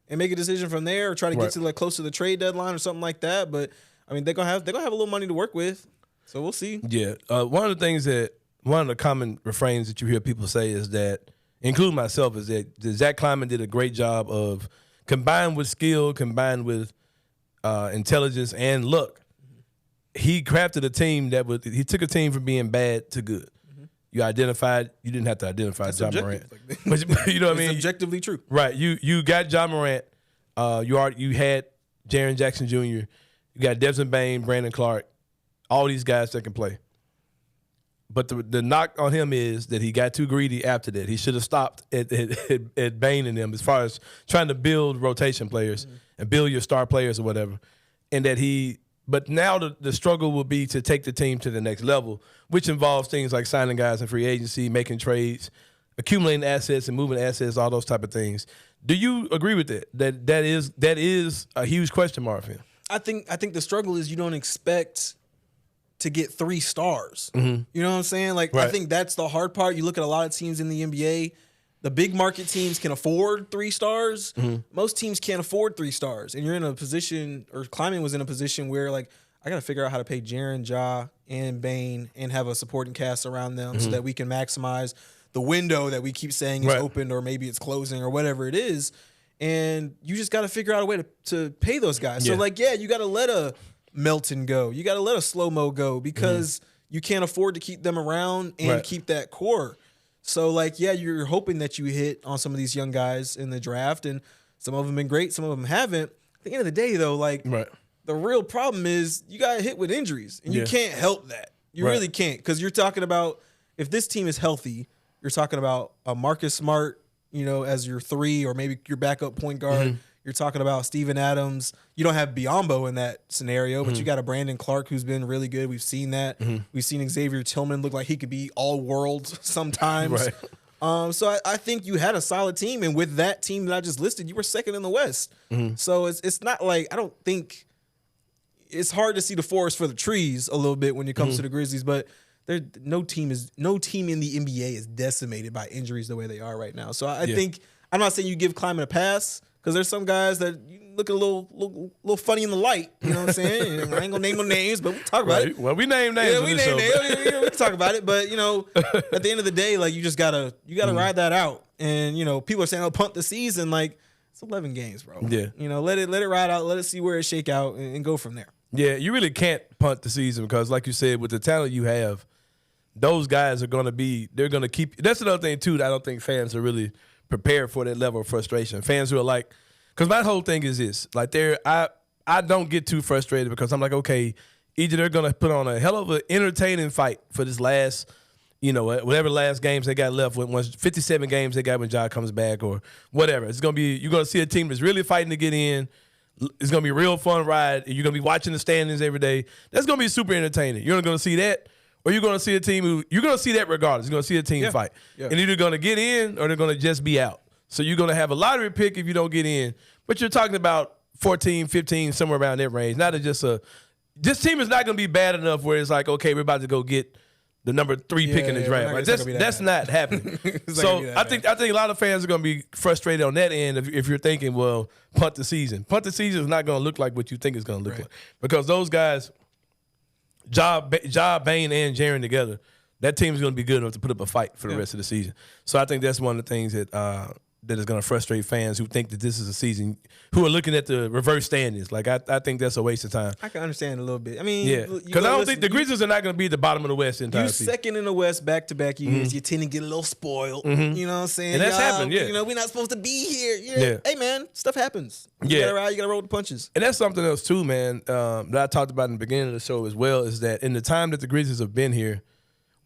and make a decision from there, or try to get to like close to the trade deadline or something like that. But I mean, they're gonna have a little money to work with, so we'll see. Yeah, one of the common refrains that you hear people say is that, including myself, is that Zach Kleiman did a great job of, combined with skill, combined with intelligence and luck, he crafted a team he took a team from being bad to good. You didn't have to identify Ja Morant. But you know what I mean? It's objectively true. Right. You got Ja Morant. You had Jaren Jackson Jr. You got Desmond Bane, Brandon Clark, all these guys that can play. But the knock on him is that he got too greedy after that. He should have stopped at Bane and them as far as trying to build rotation players and build your star players or whatever. But now the struggle will be to take the team to the next level, which involves things like signing guys in free agency, making trades, accumulating assets and moving assets, all those type of things. Do you agree with that? That is a huge question mark for him. I think the struggle is you don't expect to get 3 stars. Mm-hmm. You know what I'm saying? Like, I think that's the hard part. You look at a lot of teams in the NBA, the big market teams can afford 3 stars. Mm-hmm. Most teams can't afford 3 stars. And you're in a position, or Kleiman was in a position where, like, I got to figure out how to pay Jaren, Ja, and Bane and have a supporting cast around them so that we can maximize the window that we keep saying is open, or maybe it's closing, or whatever it is. And you just got to figure out a way to pay those guys. So, like, you got to let a Melton go. You got to let a Slow-Mo go because you can't afford to keep them around and keep that core. So, like, you're hoping that you hit on some of these young guys in the draft, and some of them have been great, some of them haven't. At the end of the day, though, like, the real problem is you got hit with injuries, and you can't help that. You really can't, because you're talking about, if this team is healthy, you're talking about a Marcus Smart, you know, as your 3, or maybe your backup point guard. You're talking about Steven Adams. You don't have Biyombo in that scenario, but you got a Brandon Clark who's been really good. We've seen that. We've seen Xavier Tillman look like he could be all-world sometimes. So I think you had a solid team, and with that team that I just listed, you were second in the West. So it's not like, I don't think – it's hard to see the forest for the trees a little bit when it comes to the Grizzlies, but no team in the NBA is decimated by injuries the way they are right now. So I think, I'm not saying you give Kleiman a pass, because there's some guys that you look a little funny in the light. You know what I'm saying? I ain't gonna name no names, but we talk about it. Well, we name names. Yeah, we name names. We can talk about it, but you know, at the end of the day, like, you just gotta ride that out. And you know, people are saying, "Oh, punt the season." Like, it's 11 games, bro. Yeah, you know, let it ride out. Let it see where it shake out and go from there. Yeah, you really can't punt the season because, like you said, with the talent you have, those guys are going to they're going to keep. That's another thing, too, that I don't think fans are really prepared for, that level of frustration. Fans who are like, because my whole thing is this, like, I don't get too frustrated because I'm like, okay, either they're going to put on a hell of an entertaining fight for this last, you know, whatever last games they got left with, once 57 games they got when Ja comes back or whatever. It's going to be, you're going to see a team that's really fighting to get in. It's going to be a real fun ride. You're going to be watching the standings every day. That's going to be super entertaining. You're not going to see that, or you're going to see a team who – you're going to see that regardless. You're going to see a team fight. Yeah. And either going to get in or they're going to just be out. So you're going to have a lottery pick if you don't get in. But you're talking about 14, 15, somewhere around that range. Not just this team is not going to be bad enough where it's like, okay, we're about to go get the number 3 pick in the draft. Like, that's not happening. So I think a lot of fans are going to be frustrated on that end if you're thinking, well, punt the season. Punt the season is not going to look like what you think it's going to look like, because those guys, Ja, Bane, and Jaren together, that team is going to be good enough to put up a fight for the rest of the season. So I think that's one of the things that is going to frustrate fans who think that this is a season, who are looking at the reverse standings. Like, I think that's a waste of time. I can understand a little bit. I mean, because I don't think the Grizzlies are not going to be at the bottom of the West entire you're season. second in the West back-to-back years. You tend to get a little spoiled. You know what I'm saying? And that's happened, You know, we're not supposed to be here. Hey, man, stuff happens. You got to roll the punches. And that's something else, too, man, that I talked about in the beginning of the show as well, is that in the time that the Grizzlies have been here,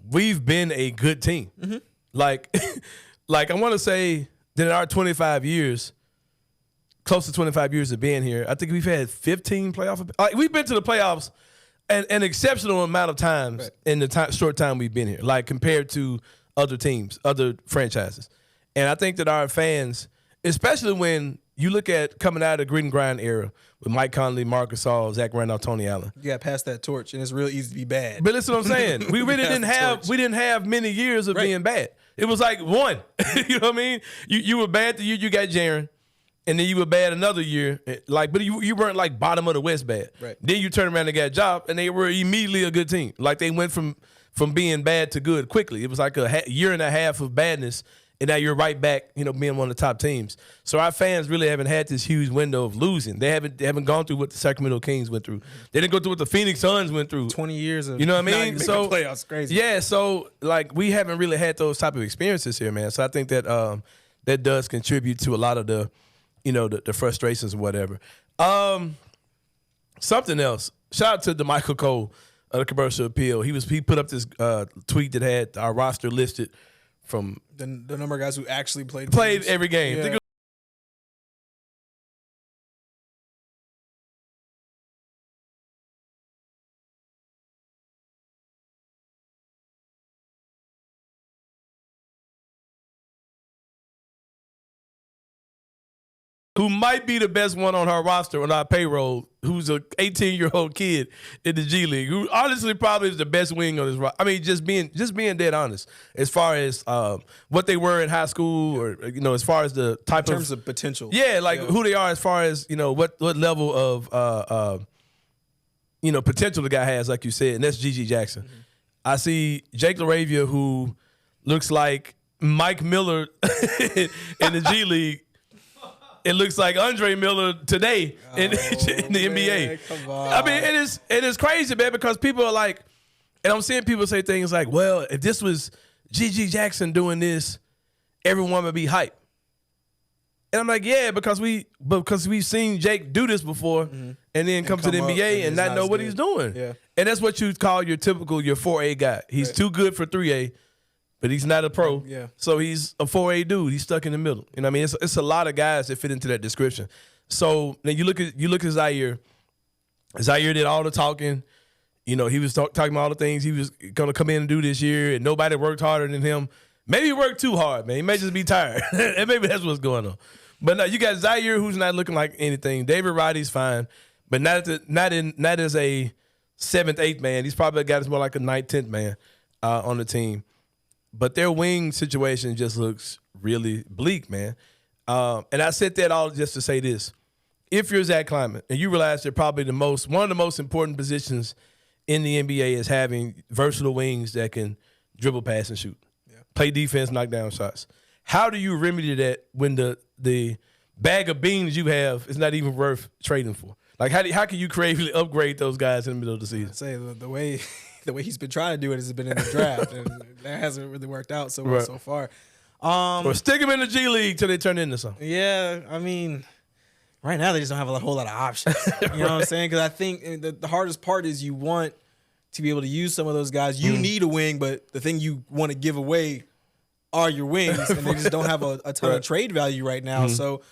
we've been a good team. Like I want to say that in our 25 years, close to 25 years of being here, I think we've had 15 playoff. Like, we've been to the playoffs an exceptional amount of times in the short time we've been here, like, compared to other teams, other franchises. And I think that our fans, especially when you look at coming out of the grit and grind era with Mike Conley, Marc Gasol, Zach Randolph, Tony Allen. You got past that torch, and it's real easy to be bad. But listen what I'm saying. We really didn't have many years of being bad. It was like one. You know what I mean? You were bad the year you got Jaren, and then you were bad another year. Like, but you weren't like bottom of the West bad. Right. Then you turn around and got a job, and they were immediately a good team. Like, they went from being bad to good quickly. It was like a year and a half of badness, and now you're right back, you know, being one of the top teams. So our fans really haven't had this huge window of losing. They haven't gone through what the Sacramento Kings went through. They didn't go through what the Phoenix Suns went through. 20 years of, you know what I mean? So playoffs, crazy. Yeah, so like, we haven't really had those type of experiences here, man. So I think that that does contribute to a lot of the, you know, the frustrations or whatever. Something else. Shout out to DeMichael Cole of the Commercial Appeal. He put up this tweet that had our roster listed from the number of guys who actually played every game. Yeah. who might be the best one on her roster on our payroll, who's an 18-year-old kid in the G League, who honestly probably is the best wing on his roster. I mean, just being dead honest, as far as what they were in high school, or as far as the type in terms of potential. Yeah, who they are as far as what level of potential the guy has, like you said, and that's Gigi Jackson. Mm-hmm. I see Jake LaRavia, who looks like Mike Miller in the G League. It looks like Andre Miller today in the NBA. Come on. I mean, it is crazy, man, because people are like, and I'm seeing people say things like, well, if this was Gigi Jackson doing this, everyone would be hyped. And I'm like, yeah, because we've seen Jake do this before, and then come to the NBA and not know what he's doing. Yeah. And that's what you call your 4A guy. He's too good for 3A. But he's not a pro, so he's a 4A dude. He's stuck in the middle. You know what I mean? It's a lot of guys that fit into that description. So then you look at Zaire. Zaire did all the talking. He was talking about all the things he was going to come in and do this year, and nobody worked harder than him. Maybe he worked too hard, man. He may just be tired, and maybe that's what's going on. But no, you got Zaire, who's not looking like anything. David Roddy's fine, but not as a 7th, 8th man. He's probably a guy that's more like a 9th, 10th man on the team. But their wing situation just looks really bleak, man. And I said that all just to say this. If you're Zach Kleiman and you realize that probably one of the most important positions in the NBA is having versatile wings that can dribble, pass, and shoot. Yeah. Play defense, knock down shots. How do you remedy that when the bag of beans you have is not even worth trading for? Like, how can you creatively upgrade those guys in the middle of the season? I'd say the way he's been trying to do it has been in the draft, and that hasn't really worked out so well so far. Or stick them in the G League till they turn into something. Yeah, I mean, right now they just don't have a whole lot of options. You know what I'm saying? Because I think the hardest part is you want to be able to use some of those guys. You need a wing, but the thing you want to give away are your wings, and they just don't have a ton of trade value right now. So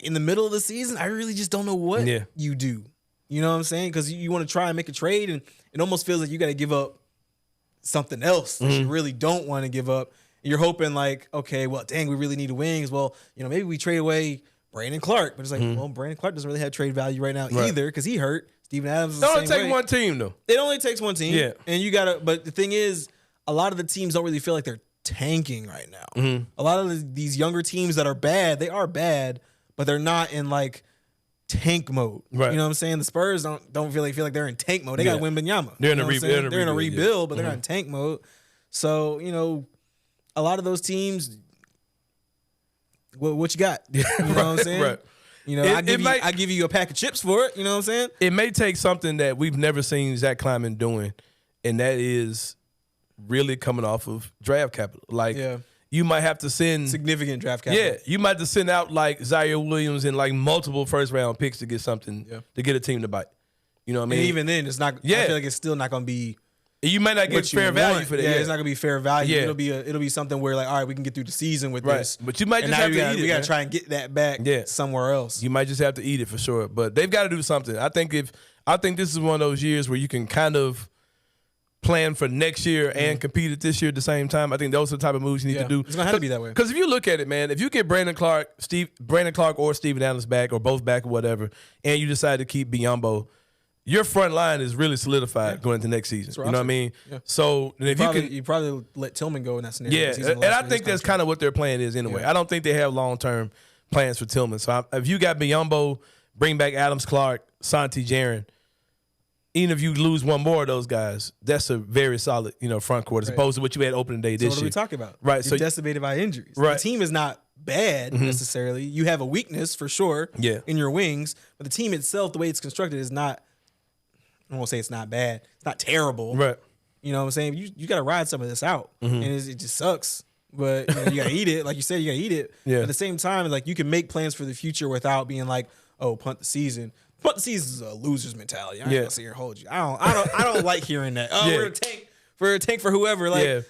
in the middle of the season, I really just don't know what you do. You know what I'm saying? Because you want to try and make a trade, and it almost feels like you got to give up something else that you really don't want to give up. And you're hoping like, okay, well, dang, we really need wings. Well, maybe we trade away Brandon Clark. But it's like, well, Brandon Clark doesn't really have trade value right now either because he hurt. Steven Adams is the same way. It only takes one team, though. It only takes one team. Yeah. And you got to – but the thing is, a lot of the teams don't really feel like they're tanking right now. A lot of these younger teams that are bad, they are bad, but they're not in like – tank mode. Right. You know what I'm saying? The Spurs don't feel like they're in tank mode. They got Wembanyama. They're in a rebuild, but they're not in tank mode. So, a lot of those teams, what you got? You know what I'm saying? Right. I give you a pack of chips for it. You know what I'm saying? It may take something that we've never seen Zach Kleiman doing, and that is really coming off of draft capital. Like, you might have to send significant draft capital. Yeah, you might have to send out like Zaire Williams and like multiple first-round picks to get something to get a team to bite. You know what I mean? And even then, it's not. I feel like it's still not going to be. You might not get fair value for that. Yeah, it's not going to be fair value. It'll be something where like, all right, we can get through the season with this. But you might just have to eat it. We got to try and get that back somewhere else. You might just have to eat it for sure. But they've got to do something. I think this is one of those years where you can kind of plan for next year and compete at this year at the same time. I think those are the type of moves you need to do. It's going to have to be that way. Because if you look at it, man, if you get Brandon Clark or Steven Adams back or both back or whatever, and you decide to keep Biyombo, your front line is really solidified going into next season. You know what I mean? Yeah. So if you probably let Tillman go in that scenario. Yeah, and I think that's kind of what their plan is anyway. I don't think they have long-term plans for Tillman. So if you got Biyombo, bring back Adams, Clark, Santi, Jaren, even if you lose one more of those guys, that's a very solid, front court as opposed to what you had opening day this year. So what are we talking about? Right. You're decimated by injuries. Right. The team is not bad necessarily. You have a weakness for sure in your wings, but the team itself, the way it's constructed, is not. I won't say it's not bad. It's not terrible. Right. You know what I'm saying? You got to ride some of this out, and it just sucks. But you got to eat it. Like you said, you got to eat it. Yeah. At the same time, like you can make plans for the future without being like, oh, punt the season. Punt the season is a loser's mentality. I ain't gonna sit here and hold you. I don't like hearing that. Oh, we're a tank for whoever. Like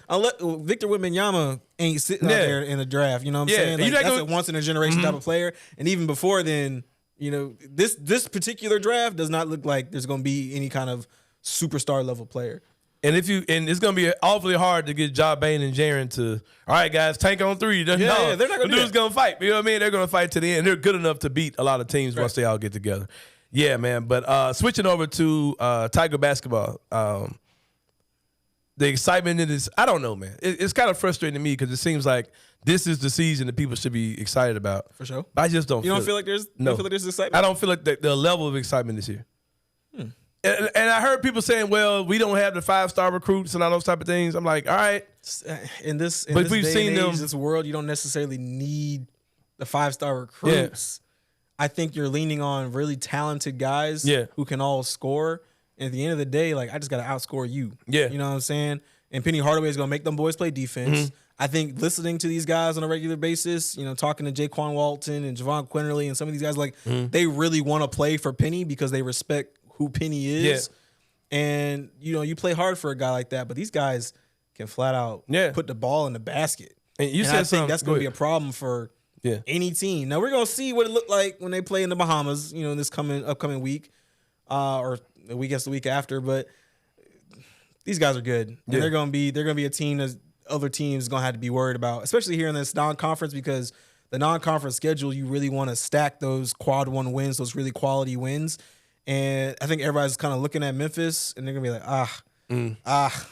Victor Wembanyama ain't sitting out there in the draft. You know what I'm saying? Like, that's a once in a generation type of player. And even before then, this particular draft does not look like there's gonna be any kind of superstar level player. And it's gonna be awfully hard to get Ja Bain and Jaren to, all right, guys, tank on three. Yeah, they're not gonna do dudes gonna fight. You know what I mean? They're gonna fight to the end. They're good enough to beat a lot of teams once they all get together. Yeah, man. But switching over to Tiger basketball, the excitement in this, I don't know, man. It's kind of frustrating to me because it seems like this is the season that people should be excited about. For sure. I just don't. You don't feel like there's excitement? I don't feel like the level of excitement this year. And I heard people saying, well, we don't have the 5-star recruits and all those type of things. I'm like, all right. In this we've day seen and age, them, this world, you don't necessarily need the 5-star recruits. Yeah. I think you're leaning on really talented guys who can all score. And at the end of the day, like, I just got to outscore you. Yeah. You know what I'm saying? And Penny Hardaway is going to make them boys play defense. Mm-hmm. I think listening to these guys on a regular basis, you know, talking to Jaquan Walton and Javon Quinterly and some of these guys, like, they really want to play for Penny because they respect who Penny is. Yeah. And, you know, you play hard for a guy like that, but these guys can flat out put the ball in the basket. And I think that's going to be a problem for any team. Now, we're going to see what it looked like when they play in the Bahamas, you know, this upcoming week or the week after. But these guys are good. And they're going to be a team that other teams going to have to be worried about, especially here in this non-conference, because the non-conference schedule, you really want to stack those quad one wins, those really quality wins. And I think everybody's kind of looking at Memphis, and they're gonna be like, you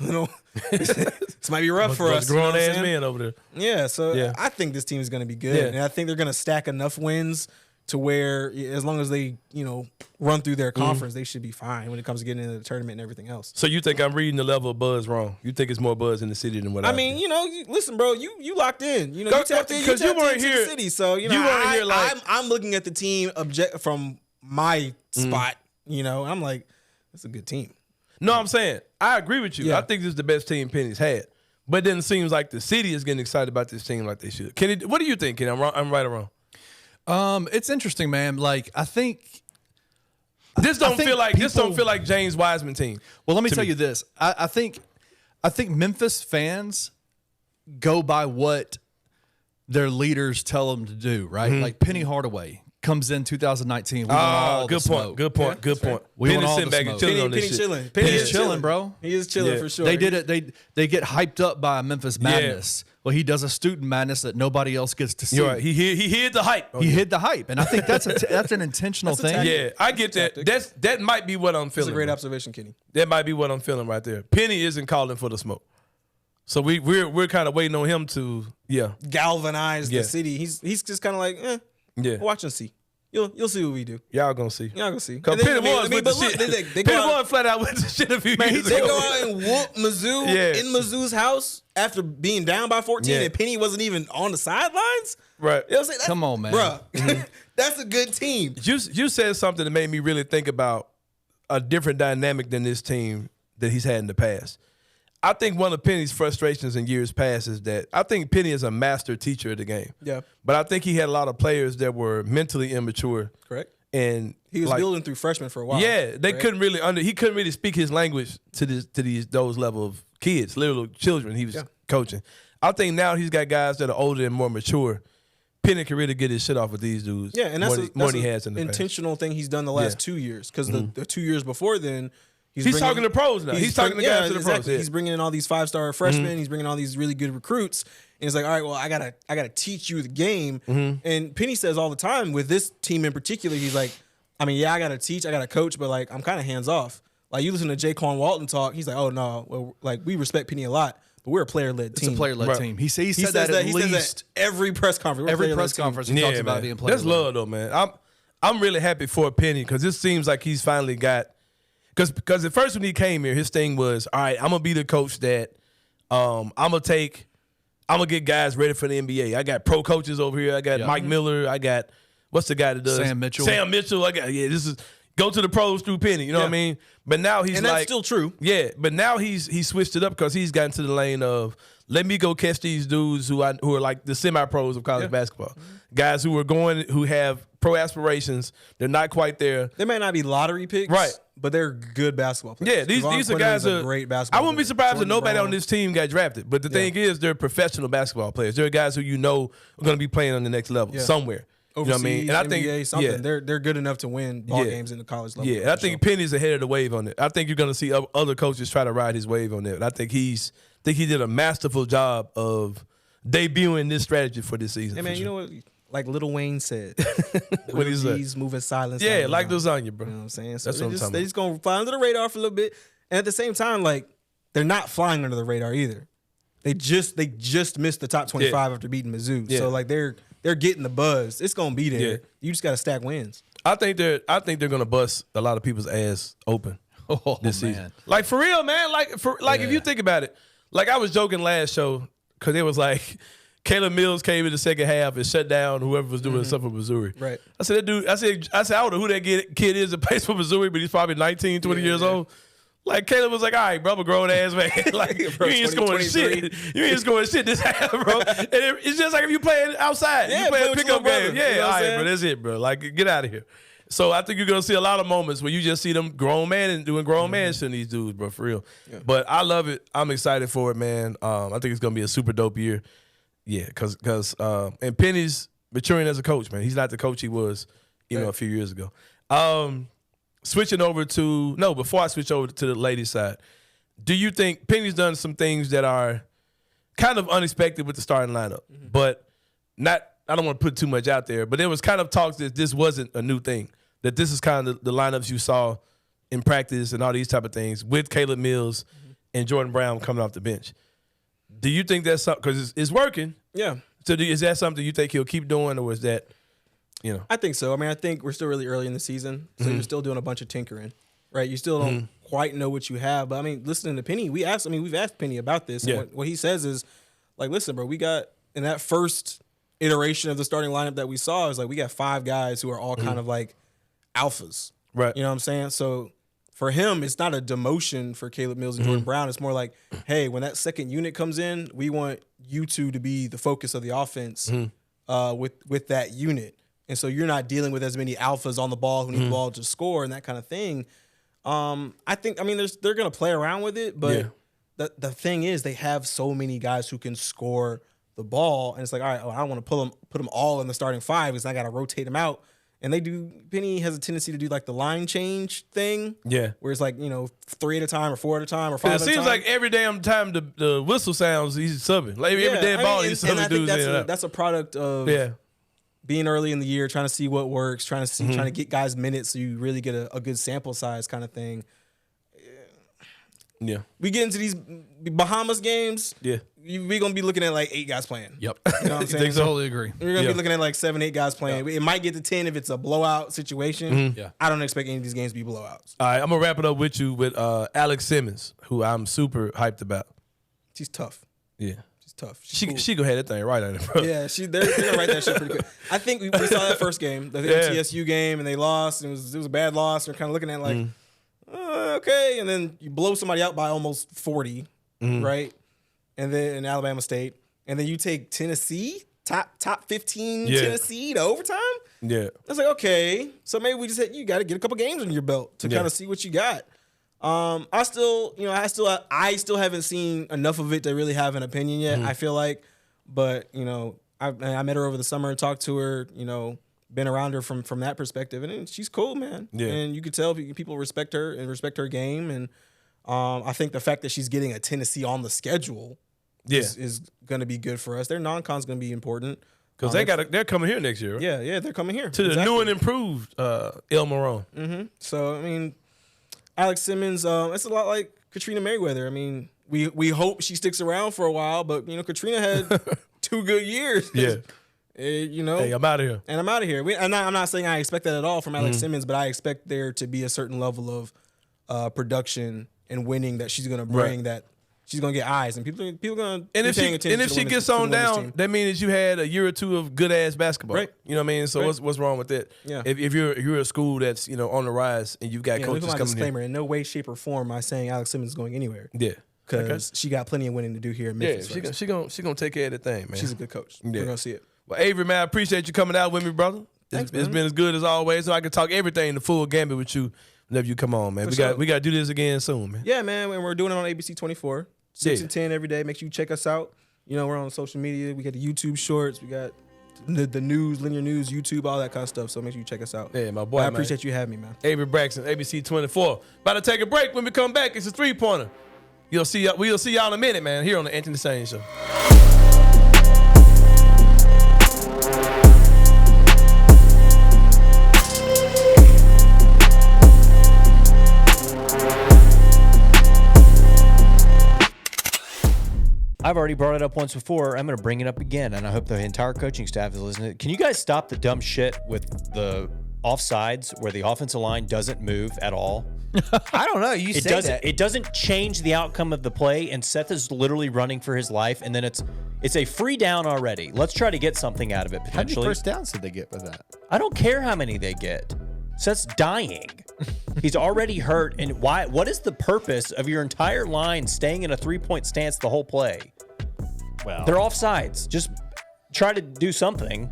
know, this might be rough for us. Grown ass men over there. Yeah, so I think this team is gonna be good, and I think they're gonna stack enough wins to where, as long as they, you know, run through their conference, they should be fine when it comes to getting into the tournament and everything else. So you think I'm reading the level of buzz wrong? You think it's more buzz in the city than what I mean, you know, listen, bro, you locked in. You know, you tapped into the city. So, you know, I'm looking at the team from my spot. You know, I'm like, that's a good team. No, I'm saying, I agree with you. Yeah. I think this is the best team Penny's had. But then it seems like the city is getting excited about this team like they should. Kenny, what do you think, Kenny? I'm right or wrong? It's interesting, man. Like, I think this don't feel like James Wiseman team. Well, let me tell you this. I think Memphis fans go by what their leaders tell them to do, right? Like Penny Hardaway comes in 2019. Good point. We want all the smoke. Penny's chilling, bro. He is chilling for sure. They did it. They get hyped up by Memphis Madness. Well, he does a student madness that nobody else gets to see. You're right. He hid the hype. He hid the hype, and I think that's an intentional thing. Yeah, I get that. That might be what I'm feeling. That's a great observation, Kenny. That might be what I'm feeling right there. Penny isn't calling for the smoke. So we're kind of waiting on him to galvanize the city. He's just kind of like, watch and see. You'll see what we do. Y'all gonna see. Because Penny was flat out with the shit a few years ago. They go out and whoop Mizzou in Mizzou's house after being down by 14, and Penny wasn't even on the sidelines. Right. You know what I'm saying? Come on, man. Bro, that's a good team. You said something that made me really think about a different dynamic than this team that he's had in the past. I think one of Penny's frustrations in years past is that I think Penny is a master teacher of the game. Yeah. But I think he had a lot of players that were mentally immature. Correct. And he was building through freshmen for a while. Yeah, they couldn't really he couldn't really speak his language to those level of kids, little children he was coaching. I think now he's got guys that are older and more mature. Penny can really get his shit off with these dudes. Yeah, and that's more than he has in the intentional past. Thing he's done the last 2 years, because the 2 years before then. He's talking to pros now. He's talking to guys to the pros. Yeah. He's bringing in all these 5-star freshmen. He's bringing all these really good recruits. And he's like, all right, well, I gotta teach you the game. And Penny says all the time with this team in particular, he's like, I mean, I gotta teach, I gotta coach, but like I'm kind of hands off. Like you listen to Jaquan Walton talk, he's like, oh no, well, like we respect Penny a lot, but we're a player-led team. It's a player-led team. He said that at least every press conference. Every press conference he talks about being player-led. That's love though, man. I'm really happy for Penny because it seems like he's finally got. Because at first when he came here, his thing was, all right, I'm going to be the coach that I'm going to get guys ready for the NBA. I got pro coaches over here. I got Mike Miller. I got, what's the guy that does? Sam Mitchell. I got, this is, go to the pros through Penny. You know what I mean? But now he's and that's still true. Yeah, but now he's switched it up because he's gotten to the lane of, let me go catch these dudes who are like the semi-pros of college basketball. Guys who have pro aspirations. They're not quite there. They may not be lottery picks. Right. But they're good basketball players. Yeah, these are guys that great basketball. I wouldn't be surprised if nobody on this team got drafted. But the thing is, they're professional basketball players. They're guys who are going to be playing on the next level somewhere. overseas, You know what I mean? And I think NBA, something. They're good enough to win ball games in the college level. Yeah, and I think Penny's ahead of the wave on it. I think you're going to see other coaches try to ride his wave on it. And I think he did a masterful job of debuting this strategy for this season. Hey man, you know what? Like Lil Wayne said, what he said? He's moving silence. Yeah, like lasagna, bro. You know what I'm saying? So That's what I'm talking they're just gonna fly under the radar for a little bit, and at the same time, like they're not flying under the radar either. They just missed the top 25 after beating Mizzou. Yeah. So like they're getting the buzz. It's gonna be there. Yeah. You just gotta stack wins. I think they're gonna bust a lot of people's ass open this season. Like for real, man. If you think about it, like I was joking last show because it was like Caleb Mills came in the second half and shut down whoever was doing stuff for Missouri. Right. I said, that dude, I said, I don't know who that kid is that plays for Missouri, but he's probably 19, 20 years old. Like Caleb was like, all right, brother, grown ass man. Like bro, you ain't scoring shit. You ain't scoring shit this half, bro. And it's just like if you playing outside, you playing pickup game. Yeah, all right, bro, that's it, bro. Like get out of here. So I think you're gonna see a lot of moments where you just see them grown man and doing grown man shit in these dudes, bro, for real. Yeah. But I love it. I'm excited for it, man. I think it's gonna be a super dope year. Yeah, because and Penny's maturing as a coach, man. He's not the coach he was, a few years ago. Switching over before I switch over to the ladies' side, do you think Penny's done some things that are kind of unexpected with the starting lineup, but not? I don't want to put too much out there, but there was kind of talks that this wasn't a new thing, that this is kind of the lineups you saw in practice and all these type of things with Caleb Mills and Jordan Brown coming off the bench. Do you think that's something, because it's working? Yeah. So is that something you think he'll keep doing, or is that, I think so. I mean, I think we're still really early in the season, so you're still doing a bunch of tinkering, right? You still don't quite know what you have. But I mean, listening to Penny, we've asked Penny about this. And what he says is, like, listen, bro, we got in that first iteration of the starting lineup that we saw, is like we got 5 guys who are all kind of like alphas, right? You know what I'm saying? So for him, it's not a demotion for Caleb Mills and Jordan Brown. It's more like, hey, when that second unit comes in, we want you two to be the focus of the offense with that unit. And so you're not dealing with as many alphas on the ball who need the ball to score and that kind of thing. I think, they're going to play around with it, but the thing is they have so many guys who can score the ball. And it's like, all right, I don't want to put them all in the starting 5 because I got to rotate them out. And Penny has a tendency to do like the line change thing. Yeah. Where it's like, 3 at a time or 4 at a time or 5 at a time. It seems like every damn time the whistle sounds, he's subbing. Like every dead ball, he's subbing dudes in and out. That's a product of being early in the year, trying to see what works, trying to get guys minutes so you really get a good sample size kind of thing. Yeah. We get into these Bahamas games. Yeah. We're going to be looking at like 8 guys playing. Yep. You know what I'm saying? Totally agree. We're going to be looking at like 7, 8 guys playing. It might get to 10 if it's a blowout situation. Yeah. I don't expect any of these games to be blowouts. All right, I'm going to wrap it up with you with Alex Simmons, who I'm super hyped about. She's tough. Yeah. She's tough. She gonna have that thing right on it, bro. Yeah, they're gonna write that shit pretty quick. I think we saw that first game, the MTSU game, and they lost. And it was a bad loss. We're kind of looking at it like, okay, and then you blow somebody out by almost 40, right? And then in Alabama State, and then you take Tennessee, top 15 Tennessee to overtime. Yeah, it's like, okay, so maybe we just you got to get a couple games under your belt to kind of see what you got. I still haven't seen enough of it to really have an opinion yet. I feel like, but I met her over the summer and talked to her. Been around her from that perspective, and she's cool, man. Yeah. And you could tell people respect her and respect her game, and I think the fact that she's getting a Tennessee on the schedule is going to be good for us. Their non-con's going to be important because they're coming here next year. Right? Yeah, they're coming here to the new and improved El Morone. So Alex Simmons, it's a lot like Katrina Merriweather. We hope she sticks around for a while, but Katrina had 2 good years. Yeah. Hey, I'm out of here. And I'm out of here. I'm not saying I expect that at all from Alex Simmons, but I expect there to be a certain level of production and winning that she's going to bring, that she's going to get eyes, and people are going to be paying attention. And if she gets on down, that means you had a year or 2 of good ass basketball. Right. You know what I mean? So what's wrong with that? Yeah. If you're a school that's on the rise and you've got coaches coming disclaimer, in no way, shape, or form am I saying Alex Simmons is going anywhere. Yeah. Because she got plenty of winning to do here in Memphis. Yeah, she gonna take care of the thing, man. She's a good coach. Yeah. We're gonna see it. Well, Avery, man, I appreciate you coming out with me, brother. It's been as good as always. So I can talk everything the full gambit with you whenever you come on, man. We got to do this again soon, man. Yeah, man. And we're doing it on ABC 24, 6 and 10 every day. Make sure you check us out. We're on social media. We got the YouTube shorts. We got the news, linear news, YouTube, all that kind of stuff. So make sure you check us out. Yeah, my boy. I appreciate you having me, man. Avery Braxton, ABC 24. About to take a break. When we come back, it's a 3-pointer. We'll see y'all in a minute, man, here on the Anthony Sain Show. I've already brought it up once before. I'm going to bring it up again, and I hope the entire coaching staff is listening. Can you guys stop the dumb shit with the offsides where the offensive line doesn't move at all? I don't know. It doesn't change the outcome of the play, and Seth is literally running for his life, and then it's a free down already. Let's try to get something out of it potentially. How many first downs did they get with that? I don't care how many they get. Seth's dying. He's already hurt. And why? What is the purpose of your entire line staying in a 3-point stance the whole play? Well, They're offsides. Just try to do something.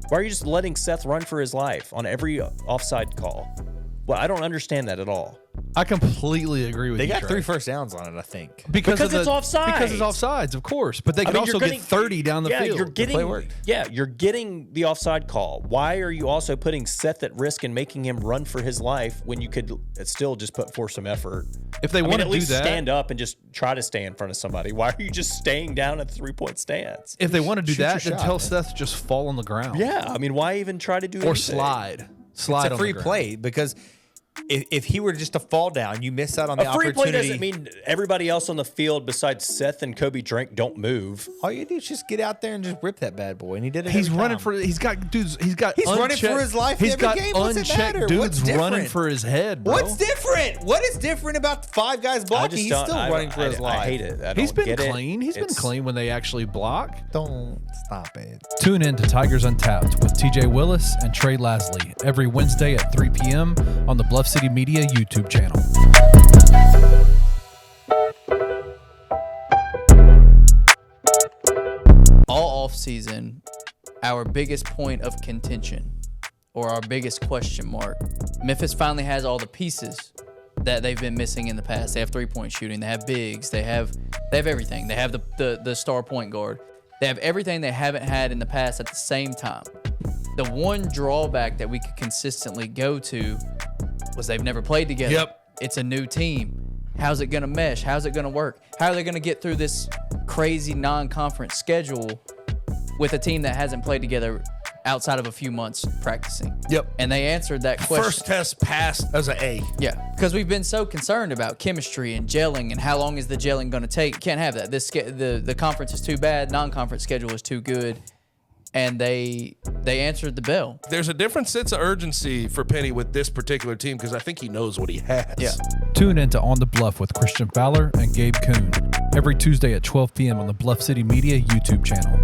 Why are you just letting Seth run for his life on every offside call? Well, I don't understand that at all. I completely agree with you. They got Trey. 3 first downs on it, I think. Because it's offsides. Because it's offsides, of course. But they can also get 30 down the field. You're getting the offside call. Why are you also putting Seth at risk and making him run for his life when you could still just put forth some effort? If they want to at least do that, stand up and just try to stay in front of somebody. Why are you just staying down at the 3-point stance? if they want to do Shoot your that, then shot, tell man. Seth to just fall on the ground. Yeah, I mean, why even try to do Or anything? slide. It's a free play because if he were just to fall down, you miss out on the A free play opportunity. doesn't mean everybody else on the field besides Seth and Kobe Drink don't move. All you do is just get out there and just rip that bad boy, and he did it. He's every running time. for. He's got dudes. He's running for his life He's every got game. What's it unchecked matter? dudes What's running different? for his head, bro. What's different? What is different about 5 guys blocking? He's still running for his life. I hate it. I He's don't been get clean. He's been clean when they actually block. Don't stop it. Tune in to Tigers Untapped with TJ Willis and Trey Lasley every Wednesday at 3 p.m. on the Bluff City Media YouTube channel. All offseason, our biggest point of contention or our biggest question mark, Memphis finally has all the pieces that they've been missing in the past. They have 3-point shooting. They have bigs. They have everything. They have the star point guard. They have everything they haven't had in the past at the same time. The one drawback that we could consistently go to was they've never played together. Yep. It's a new team. How's it going to mesh? How's it going to work? How are they going to get through this crazy non-conference schedule with a team that hasn't played together outside of a few months practicing? Yep. And they answered that question. First test passed as an A. Yeah, because we've been so concerned about chemistry and gelling and how long is the gelling going to take. Can't have that. The conference is too bad. Non-conference schedule is too good. And they answered the bell. There's a different sense of urgency for Penny with this particular team because I think he knows what he has. Yeah. Tune in to On the Bluff with Christian Fowler and Gabe Kuhn every Tuesday at 12 p.m. on the Bluff City Media YouTube channel.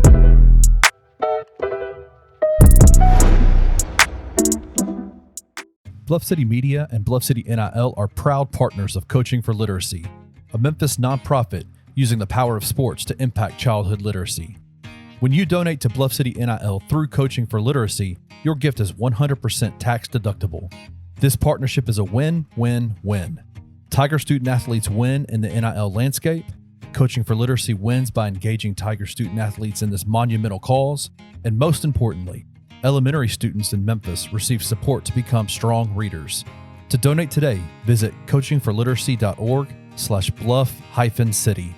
Bluff City Media and Bluff City NIL are proud partners of Coaching for Literacy, a Memphis nonprofit using the power of sports to impact childhood literacy. When you donate to Bluff City NIL through Coaching for Literacy, your gift is 100% tax deductible. This partnership is a win-win-win. Tiger student athletes win in the NIL landscape. Coaching for Literacy wins by engaging Tiger student athletes in this monumental cause. And most importantly, elementary students in Memphis receive support to become strong readers. To donate today, visit coachingforliteracy.org/bluff-city.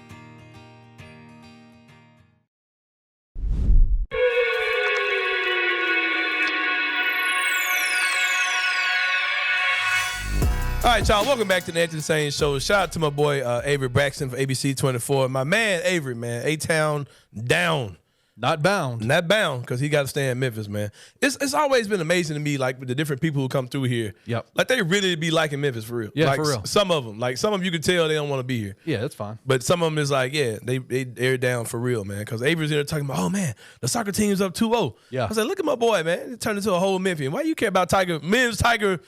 All right, y'all. Welcome back to the Anthony Sain Show. Shout out to my boy Avery Braxton for ABC 24. My man Avery, man, A-Town down. Not bound. Not bound, because he got to stay in Memphis, man. It's always been amazing to me, like, with the different people who come through here. Yep. Like, they really be liking Memphis for real. Yeah, like, for real. Some of them. Like, some of them you can tell they don't want to be here. Yeah, that's fine. But some of them is like, yeah, they're down for real, man. Because Avery's in there talking about, oh, man, the soccer team's up 2-0. Yeah. I was like, look at my boy, man. It turned into a whole Memphian. Why you care about men's Tiger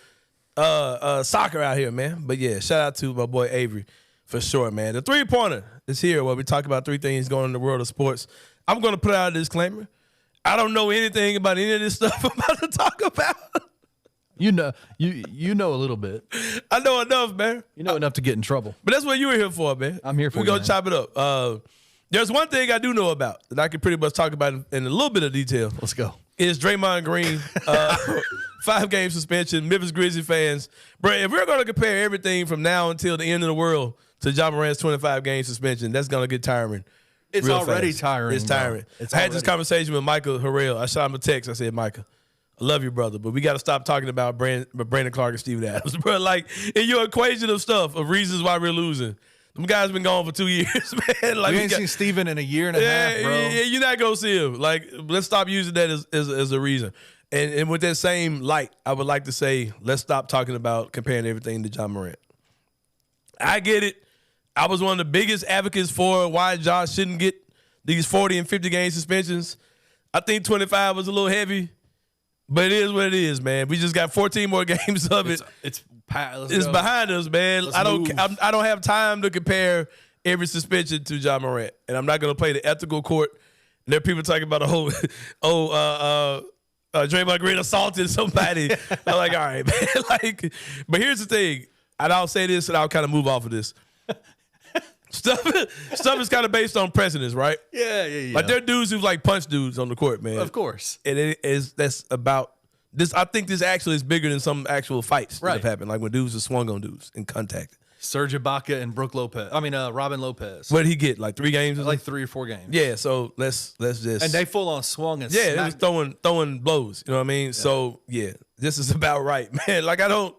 soccer out here, man? But, yeah, shout out to my boy Avery for sure, man. The 3-pointer is here where we talk about 3 things going on in the world of sports. I'm going to put out a disclaimer. I don't know anything about any of this stuff I'm about to talk about. You know a little bit. I know enough, man. You know enough to get in trouble. But that's what you were here for, man. I'm here for We're you, going to man. chop it up. There's one thing I do know about that I can pretty much talk about in a little bit of detail. Let's go. is Draymond Green. 5-game suspension. Memphis Grizzlies fans. Bro, if we're going to compare everything from now until the end of the world to Ja Morant's 25-game suspension, that's going to get tiring. It's already tiring. It's tiring. I had this conversation with Michael Harrell. I shot him a text. I said, Michael, I love you, brother, but we got to stop talking about Brandon Clark and Steven Adams. Bro, like, in your equation of stuff, of reasons why we're losing, them guys been gone for 2 years, man. Like, we ain't seen Steven in a year and a half, bro. Yeah, you're not going to see him. Like, let's stop using that as a reason. And with that same light, I would like to say, let's stop talking about comparing everything to Ja Morant. I get it. I was one of the biggest advocates for why Ja shouldn't get these 40 and 50-game suspensions. I think 25 was a little heavy, but it is what it is, man. We just got 14 more games of it. It's behind us, man. I don't have time to compare every suspension to Ja Morant, and I'm not going to play the ethical court. And there are people talking about Draymond Green assaulted somebody. I'm like, all right, man. Like, but here's the thing, and I'll say this, and I'll kind of move off of this. Stuff is kind of based on precedence, right? Yeah. Like, there are dudes who like punch dudes on the court, man. Of course. And that's about this. I think this actually is bigger than some actual fights that have happened. Like when dudes have swung on dudes in contact. Serge Ibaka and Robin Lopez. What did he get? Like 3 games? Like 3 or 4 games. Yeah. So let's just. And they full on swung and it was throwing blows. You know what I mean? Yeah. So yeah, this is about right, man. Like I don't.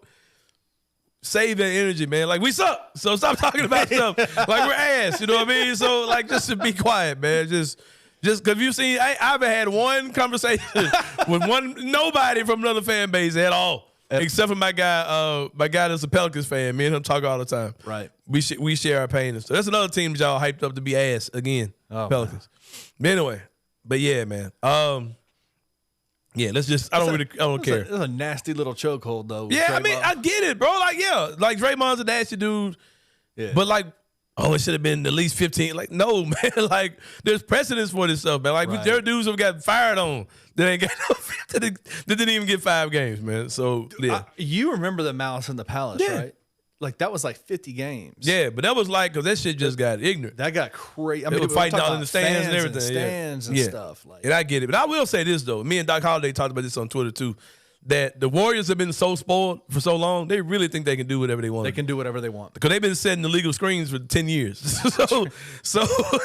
Save that energy, man. Like, we suck. So stop talking about stuff like we're ass. You know what I mean? So, like, just to be quiet, man. Just because you've seen, I haven't had one conversation with nobody from another fan base at all, except for my guy that's a Pelicans fan. Me and him talk all the time. Right. We share our pain and stuff. That's another team that y'all hyped up to be ass again. Pelicans. But anyway, yeah, man. Yeah, let's just. I don't care. It's a nasty little chokehold, though. Yeah, I mean, I get it, bro. Like, yeah, like Draymond's a nasty dude. Yeah. But like, it should have been at least 15. Like, no, man. Like, there's precedence for this stuff, man. Like, there are dudes who got fired on that ain't got that didn't even get 5 games, man. So yeah, you remember the Malice in the Palace, right? Like, that was like 50 games. Yeah, but that was like, because that shit just got ignorant. That got crazy. I mean, they were fighting out in the stands and everything. Stands and stuff. Like, and I get it. But I will say this, though. Me and Doc Holliday talked about this on Twitter, too, that the Warriors have been so spoiled for so long, they really think they can do whatever they want. They can do whatever they want. Because they've been setting illegal screens for 10 years. so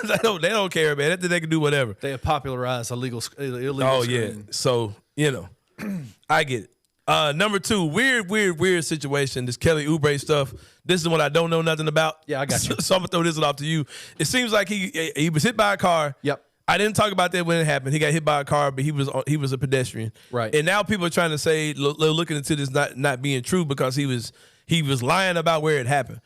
they don't care, man. They can do whatever. They have popularized illegal screen. Yeah. So, I get it. Number 2, weird situation. This Kelly Oubre stuff. This is one I don't know nothing about. Yeah, I got you. So I'm gonna throw this one off to you. It seems like he was hit by a car. Yep. I didn't talk about that when it happened. He got hit by a car, but he was a pedestrian. Right. And now people are trying to say, looking into this not being true because he was lying about where it happened.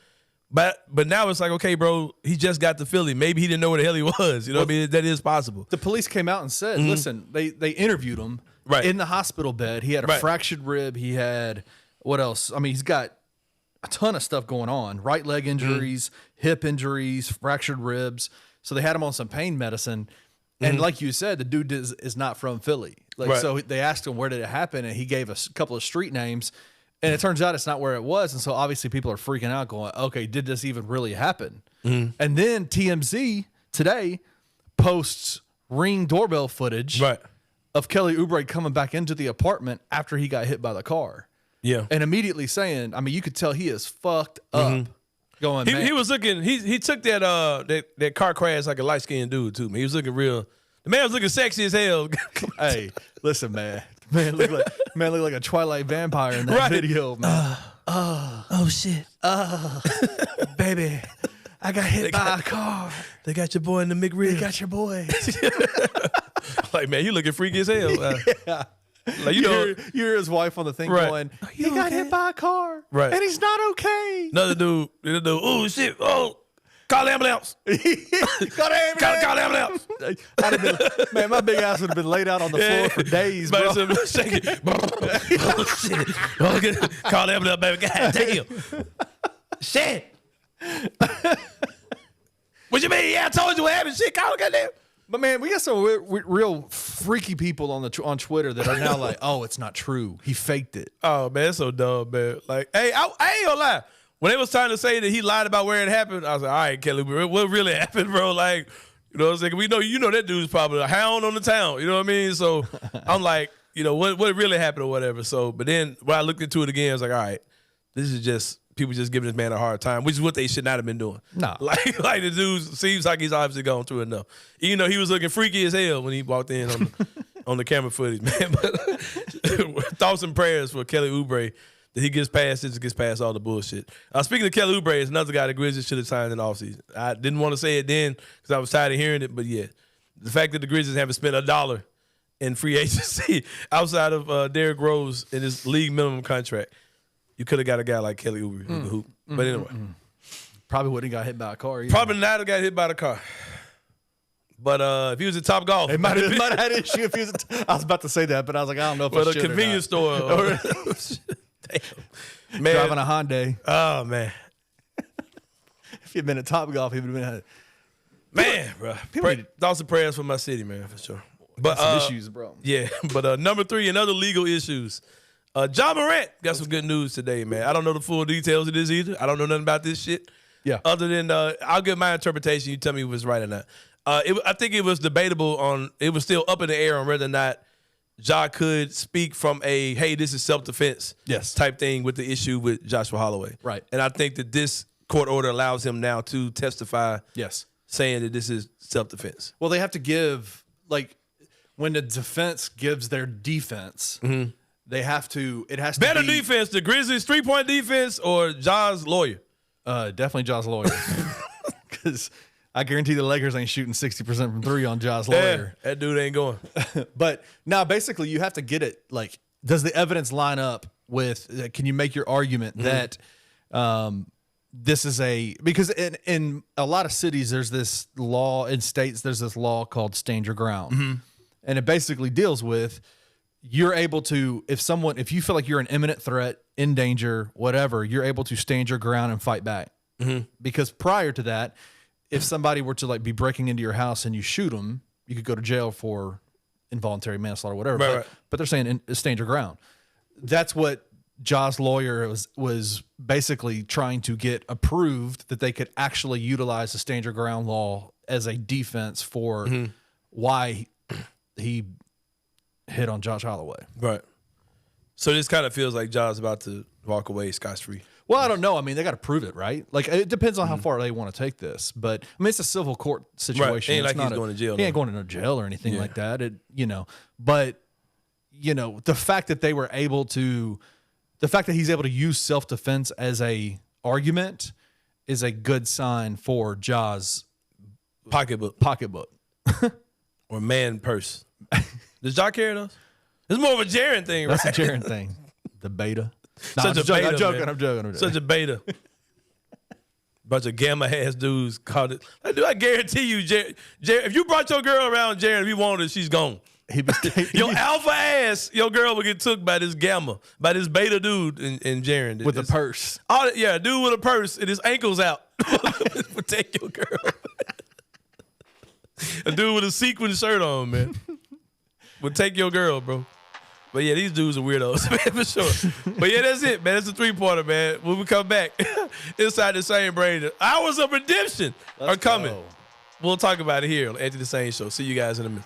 But now it's like, okay, bro, he just got to Philly. Maybe he didn't know where the hell he was. You know what I mean? That is possible. The police came out and said, listen, they interviewed him in the hospital bed. He had a fractured rib. He had, what else? I mean, he's got a ton of stuff going on. Right leg injuries, hip injuries, fractured ribs. So they had him on some pain medicine. And like you said, the dude is not from Philly. So they asked him, where did it happen? And he gave us a couple of street names. And it turns out it's not where it was. And so obviously people are freaking out going, okay, did this even really happen? And then TMZ today posts Ring doorbell footage of Kelly Oubre coming back into the apartment after he got hit by the car. Yeah. And immediately saying, I mean, you could tell he is fucked up. Going, he was looking, he took that car crash like a light-skinned dude, too, man. He was looking real, the man was looking sexy as hell. Hey, listen, man. Man looked like a Twilight vampire in that video, man. Oh shit. Baby, I got hit by a car. They got your boy in the McRib. They got your boy. Like, man, you looking freaky as hell. Yeah. Like, you hear his wife on the thing going, he got hit by a car. Right. And he's not okay. Another dude, oh shit, oh, call the ambulance. Call the ambulance. Man, my big ass would have been laid out on the floor for days, bro. Shake it. Oh shit. Call the ambulance, baby. God damn. Shit. What you mean? Yeah, I told you what happened. Shit, call the goddamn. But man, we got some real freaky people on Twitter that are now like, oh, it's not true. He faked it. Oh man, it's so dumb, man. Like, hey, I ain't gonna lie. When they was trying to say that he lied about where it happened, I was like, all right, Kelly, what really happened, bro? Like, You know what I'm saying? We know that dude's probably a hound on the town. You know what I mean? So I'm like, what really happened or whatever. So, but then when I looked into it again, I was like, all right, this is just people just giving this man a hard time, which is what they should not have been doing. No. Like the dude seems like he's obviously gone through enough. Even though he was looking freaky as hell when he walked in on the camera footage, man. But thoughts and prayers for Kelly Oubre that he gets past all the bullshit. Speaking of Kelly Oubre, is another guy the Grizzlies should have signed in the offseason. I didn't want to say it then because I was tired of hearing it, but yeah. The fact that the Grizzlies haven't spent $1 in free agency outside of Derrick Rose in his league minimum contract, you could have got a guy like Kelly Oubre who can hoop. But anyway. Probably wouldn't have got hit by a car either. Probably not have got hit by the car. But if he was at Top Golf. He might have had an issue if he was I was about to say that, but I was like, I don't know if I should. But a convenience store. Damn. Man. Driving a Hyundai. Oh, man. If he'd been at Top Golf, he would have been Man, bro. Thoughts and prayers for my city, man, for sure. But some issues, bro. Yeah, but number 3, another legal issues. Ja Morant got some good news today, man. I don't know the full details of this either. I don't know nothing about this shit. Yeah. Other than I'll give my interpretation. You tell me if it's right or not. I think it was debatable it was still up in the air on whether or not Ja could speak from a, hey, this is self-defense type thing with the issue with Joshua Holloway. Right. And I think that this court order allows him now to testify saying that this is self-defense. Well, they have to give, like, when the defense gives their defense, they have to, it has to Better be. defense, the Grizzlies' 3-point defense or Ja's lawyer? Definitely Ja's lawyer. Because I guarantee the Lakers ain't shooting 60% from 3 on Ja's lawyer. That dude ain't going. But now, basically, you have to get it, like, does the evidence line up with, can you make your argument that this is because in a lot of cities, there's this law, in states, there's this law called stand your ground. And it basically deals with, you're able to, if you feel like you're an imminent threat, in danger, whatever, you're able to stand your ground and fight back. Because prior to that, if somebody were to, like, be breaking into your house and you shoot them, you could go to jail for involuntary manslaughter or whatever. But they're saying stand your ground. That's what Ja's lawyer was basically trying to get approved, that they could actually utilize the stand your ground law as a defense for why he hit on Josh Holloway. Right. So this kind of feels like Ja's about to walk away scot-free. Well, I don't know. I mean, they got to prove it, right? Like, it depends on how far they want to take this. But, I mean, it's a civil court situation. Right. Ain't like he's going to jail. He ain't going to jail or anything like that. But, the fact that they were able to, the fact that he's able to use self-defense as a argument is a good sign for Ja's pocketbook. Or man purse. Does Ja carry those? It's more of a Jaren thing, right? That's a Jaren thing. The beta. No, I'm joking. Such a beta. Bunch of gamma-ass dudes called it. I guarantee you, Jaren, if you brought your girl around Jaren, if you wanted her, she's gone. Your alpha ass, your girl would get took by this by this beta dude in Jaren. With a purse. Dude with a purse and his ankles out. Would take your girl. A dude with a sequin shirt on, man. Would take your girl, bro. But yeah, these dudes are weirdos, man, for sure. But yeah, that's it, man. That's a 3-pointer, man. When we come back, inside the Sain brain, hours of redemption are coming. We'll talk about it here on Anthony the Sain Show. See you guys in a minute.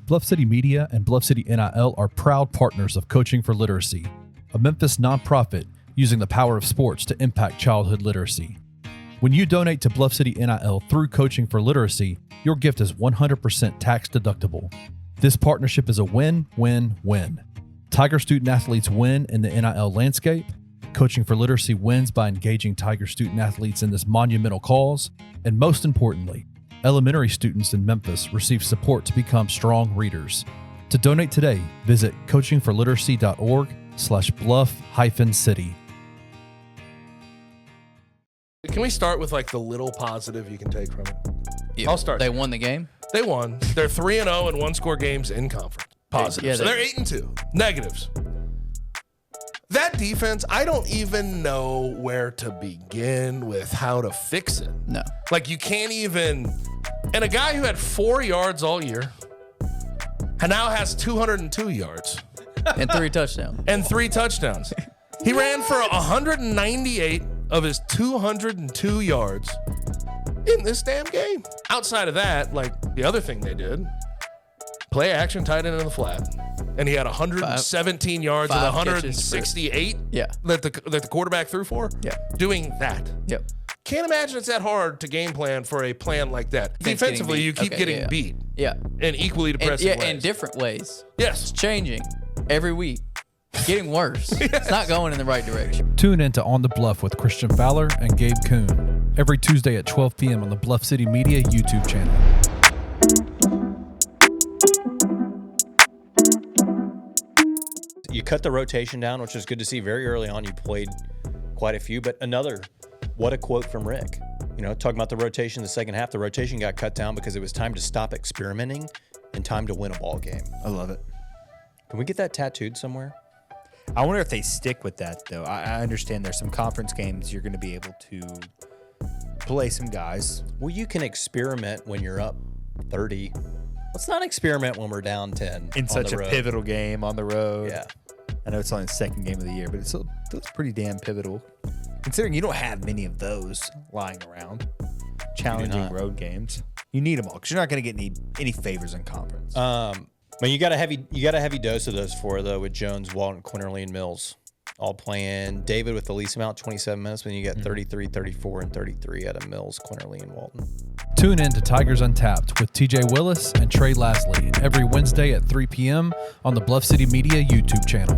Bluff City Media and Bluff City NIL are proud partners of Coaching for Literacy, a Memphis nonprofit using the power of sports to impact childhood literacy. When you donate to Bluff City NIL through Coaching for Literacy, your gift is 100% tax deductible. This partnership is a win-win-win. Tiger student athletes win in the NIL landscape. Coaching for Literacy wins by engaging Tiger student athletes in this monumental cause. And most importantly, elementary students in Memphis receive support to become strong readers. To donate today, visit coachingforliteracy.org/bluff-city. Can we start with like the little positive you can take from it? Yeah. I'll start. They won the game? They won. They're 3-0 in one-score games in conference. Positive. Yeah, so they're 8-2. Negatives. That defense, I don't even know where to begin with how to fix it. No. Like, you can't even And a guy who had 4 yards all year and now has 202 yards. And 3 touchdowns. And 3 touchdowns. He ran for 198 of his 202 yards in this damn game. Outside of that, like the other thing they did, play action tight end in the flat. And he had 117 yards and 168 that the quarterback threw for. Yeah. Doing that. Yep. Can't imagine it's that hard to game plan for a plan like that. Defensively, you keep getting beat. Yeah. In equally depressing ways. In different ways. Yes. It's changing every week. Getting worse. It's not going in the right direction. Tune in to On the Bluff with Christian Fowler and Gabe Kuhn every Tuesday at 12 p.m. on the Bluff City Media YouTube channel. You cut the rotation down, which is good to see. Very early on, you played quite a few. But what a quote from Rick. You know, talking about the rotation in the second half, the rotation got cut down because it was time to stop experimenting and time to win a ball game. I love it. Can we get that tattooed somewhere? I wonder if they stick with that, though. I understand there's some conference games you're going to be able to play some guys. Well, you can experiment when you're up 30. Let's not experiment when we're down 10 in such a pivotal game on the road. Yeah. I know it's only the second game of the year, but it's still pretty damn pivotal. Considering you don't have many of those lying around. Challenging road games. You need them all because you're not going to get any favors in conference. But you got a heavy dose of those 4 though, with Jones, Walton, Quinterly, and Mills all playing. David with the least amount, 27 minutes, when you got 33, 34, and 33 out of Mills, Quinterly, and Walton. Tune in to Tigers Untapped with TJ Willis and Trey Lastly every Wednesday at 3 p.m. on the Bluff City Media YouTube channel.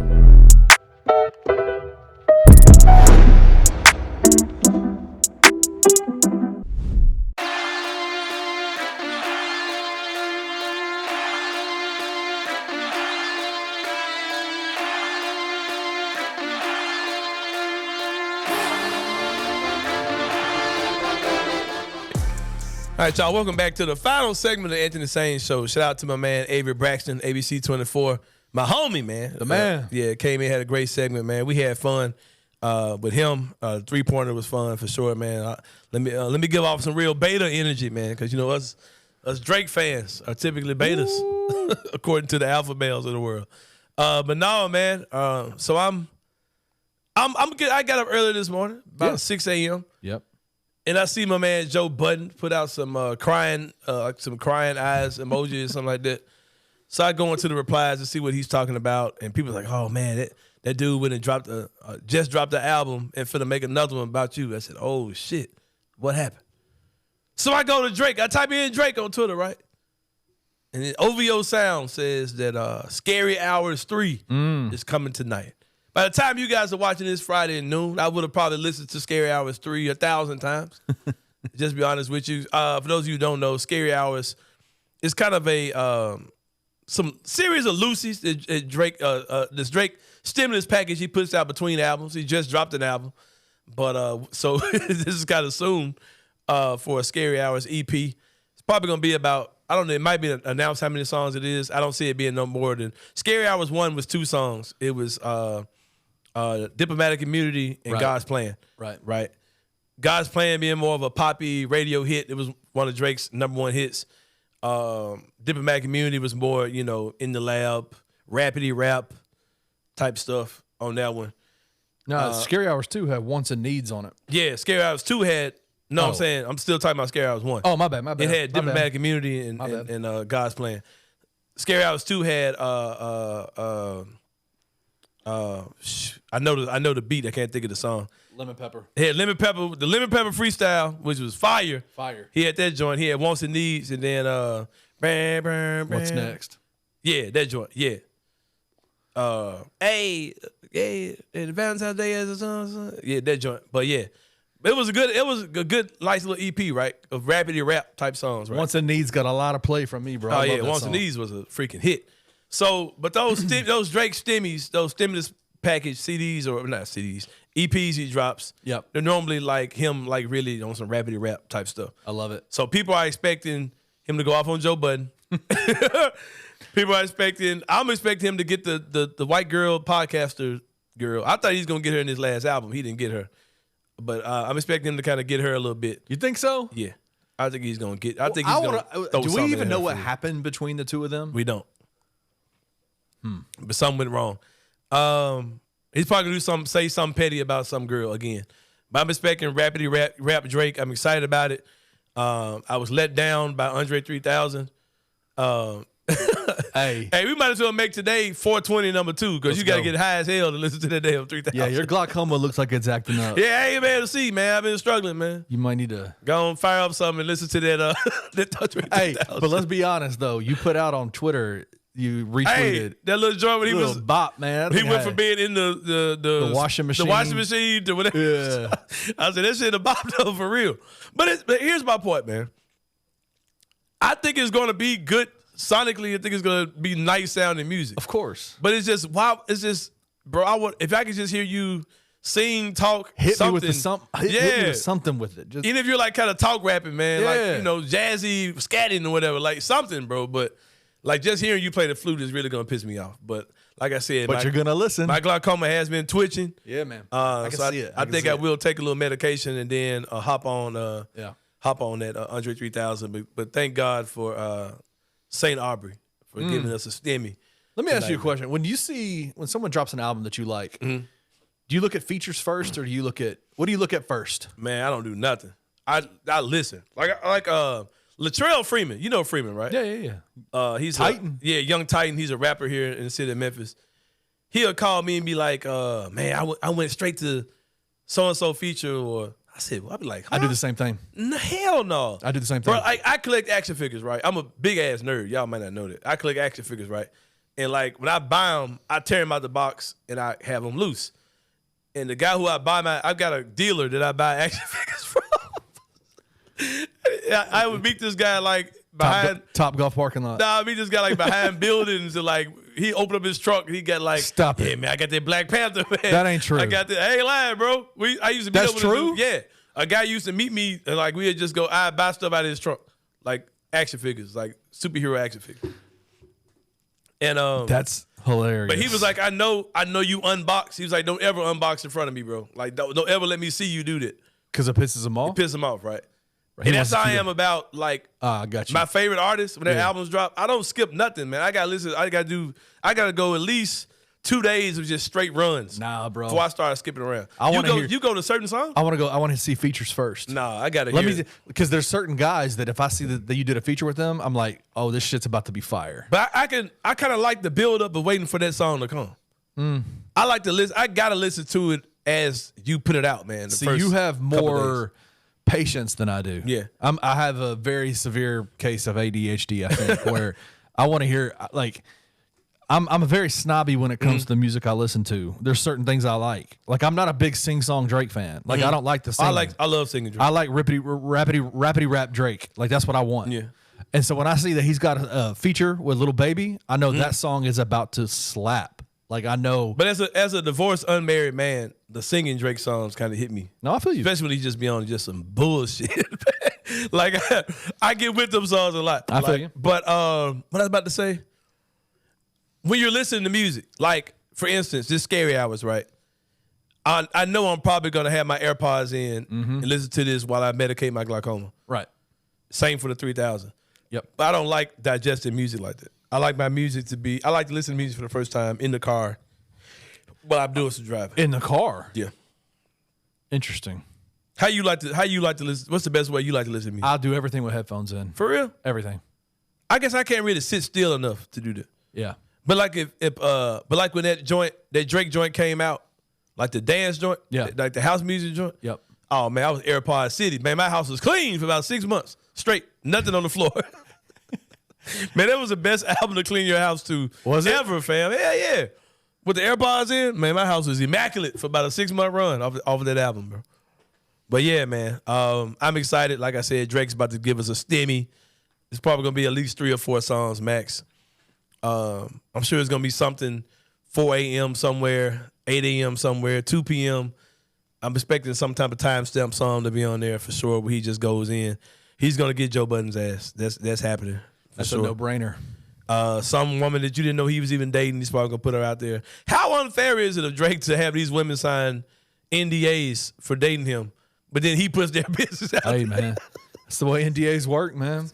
All right, y'all, welcome back to the final segment of the Anthony Sain Show. Shout out to my man, Avery Braxton, ABC 24. My homie, man. The man. Came in, had a great segment, man. We had fun with him. Three-pointer was fun for sure, man. Let me give off some real beta energy, man, because, you know, us Drake fans are typically betas, according to the alpha males of the world. But no, man, so I got up early this morning, about 6 a.m. Yep. And I see my man Joe Budden put out some crying eyes emoji or something like that. So I go into the replies to see what he's talking about, and people are like, "Oh man, that dude went and just dropped the album and finna make another one about you." I said, "Oh shit, what happened?" So I go to Drake. I type in Drake on Twitter, right? And then OVO Sound says that Scary Hours 3 is coming tonight. By the time you guys are watching this Friday at noon, I would have probably listened to Scary Hours 3 1,000 times. Just be honest with you. For those of you who don't know, Scary Hours is kind of a some series of Lucy's that Drake, this Drake stimulus package he puts out between albums. He just dropped an album. But so this is kind of soon for a Scary Hours EP. It's probably going to be about, I don't know, it might be announced how many songs it is. I don't see it being no more than, Scary Hours 1 was 2 songs. It was Diplomatic Immunity and God's Plan. Right. God's Plan being more of a poppy radio hit. It was one of Drake's #1 hits. Diplomatic Immunity was more, you know, in the lab, rapidy rap type stuff on that one. No, Scary Hours 2 had Wants and Needs on it. Yeah, Scary Hours 2 had, I'm saying, I'm still talking about Scary Hours 1. Oh, my bad. It had Diplomatic Immunity and God's Plan. Scary Hours 2 had I know the beat. I can't think of the song. Lemon Pepper. He had Lemon Pepper, the Lemon Pepper freestyle, which was fire. He had that joint. He had Wants and Needs, and then What's Next? Yeah, that joint. Yeah. And Valentine's Day as a song. Yeah, that joint. But yeah, it was a good, nice little EP, right? Of rapidy rap type songs, right? Wants and Needs got a lot of play from me, bro. Oh yeah, Wants and Needs was a freaking hit. So, but those Drake stimmies, those stimulus package CDs or not CDs, EPs he drops. Yep. They're normally like him, like really on some rapidy rap type stuff. I love it. So people are expecting him to go off on Joe Budden. People are expecting. I'm expecting him to get the white girl podcaster girl. I thought he was gonna get her in his last album. He didn't get her, but I'm expecting him to kind of get her a little bit. You think so? Yeah. I think he's gonna get. I think I he's gonna. throw do we something even in know there what for you. happened between the two of them? We don't. But something went wrong. He's probably gonna do something, say something petty about some girl again. But I'm expecting rapidly rap Drake. I'm excited about it. I was let down by Andre 3000. Hey, we might as well make today 420 number 2 because you got to get high as hell to listen to that damn 3000. yeah, your glaucoma looks like it's acting up. Yeah, I ain't been able to see, man. I've been struggling, man. You might need to Go on, fire up something and listen to that. That Andre 3000. Hey, but let's be honest though. You put out on Twitter, you retweeted Hey, that little joint when he little was bop, man. he went from being in the washing machine. the washing machine to whatever. Yeah. I said that shit a bop though for real. But here's my point, man. I think it's going to be good sonically. I think it's going to be nice sounding music. Of course. But it's just wow. It's just, bro. If I could just hear you sing, talk, Hit something, me with something with it. Just, even if you're like kind of talk rapping, man, Yeah. like jazzy scatting or whatever, like something, bro. But like just hearing you play the flute is really gonna piss me off. But like I said, but you're gonna listen. my glaucoma has been twitching. Yeah, man. I can see it. I think I will take a little medication and then hop on that Andre 3000. But thank God for Saint Aubrey for giving us a stimmy. Let me ask you a question. When someone drops an album that you like, do you look at features first, or do you look at first? Man, I don't do nothing. I listen. Like Latrell Freeman. You know Freeman, right? Yeah. He's Titan. Young Titan. He's a rapper here in the city of Memphis. He'll call me and be like, man, I went straight to so-and-so feature, or I said, well, I'll be like, huh? I do the same thing. Hell no. I do the same thing. Bro, I collect action figures, right? I'm a big-ass nerd. Y'all might not know that. I collect action figures, right? And, like, when I buy them, I tear them out the box and I have them loose. And the guy who I've got a dealer that I buy action figures from. I would meet this guy, like, behind Top Golf parking lot. Nah, I meet this guy like behind buildings and like he opened up his truck and he got like, Stop it. Yeah, man, I got that Black Panther, man. That ain't true. I got that. I ain't lying, bro. I used to meet That's up with this true? dude. Yeah. A guy used to meet me and like we'd just go, I'd buy stuff out of his truck. Like action figures, like superhero action figures. And That's hilarious. but he was like, I know you unbox. He was like, don't ever unbox in front of me, bro. Like don't ever let me see you do that. Because it pisses him off? Piss him off, right? He And wants that's to how I see am about like I got you. my favorite artists when their Yeah. albums drop. I don't skip nothing, man. I gotta go at least 2 days of just straight runs. Nah, bro. Before I start skipping around. You go to certain songs? I want to see features first. Nah, I gotta Let hear me it. because there's certain guys that if I see that you did a feature with them, I'm like, oh, this shit's about to be fire. But I kind of like the build up of waiting for that song to come. I like to listen. I gotta listen to it as you put it out, man. See, you have more patience than I do. Yeah. I have a very severe case of ADHD, I think, where I want to hear like I'm very snobby when it comes to the music I listen to. There's certain things I like. Like I'm not a big sing-song Drake fan. Like I don't like the singing. I love singing Drake. I like rappity rap Drake. Like that's what I want. Yeah. And so when I see that he's got a feature with Lil Baby, I know that song is about to slap. Like I know. But as a divorced, unmarried man, the singing Drake songs kind of hit me. No, I feel you. Especially when he just be on just some bullshit. Like I get with them songs a lot. I feel you. But what I was about to say, when you're listening to music, like for instance, this Scary Hours, right? I know I'm probably gonna have my AirPods in and listen to this while I medicate my glaucoma. Right. Same for the 3000. Yep. But I don't like digesting music like that. I like my music I like to listen to music for the first time in the car while I'm doing some driving. In the car. Yeah. Interesting. How you like to listen? What's the best way you like to listen to music? I'll do everything with headphones in. For real? Everything. I guess I can't really sit still enough to do that. Yeah. But like but like when that Drake joint came out, like the dance joint, like the house music joint. Yep. Oh man, I was AirPod City. Man, my house was clean for about 6 months straight, nothing on the floor. Man, that was the best album to clean your house to ever, fam. Yeah. With the AirPods in, man, my house was immaculate for about a 6-month run off of that album, bro. But yeah, man, I'm excited. Like I said, Drake's about to give us a stimmy. It's probably gonna be at least 3 or 4 songs max. I'm sure it's gonna be something 4 a.m. somewhere, 8 a.m. somewhere, 2 p.m. I'm expecting some type of timestamp song to be on there for sure, where he just goes in. He's gonna get Joe Budden's ass. That's happening. That's sure. a no-brainer. Some woman that you didn't know he was even dating, he's probably gonna put her out there. How unfair is it of Drake to have these women sign NDAs for dating him, but then he puts their business out Hey, there? man. That's the way NDAs work, man.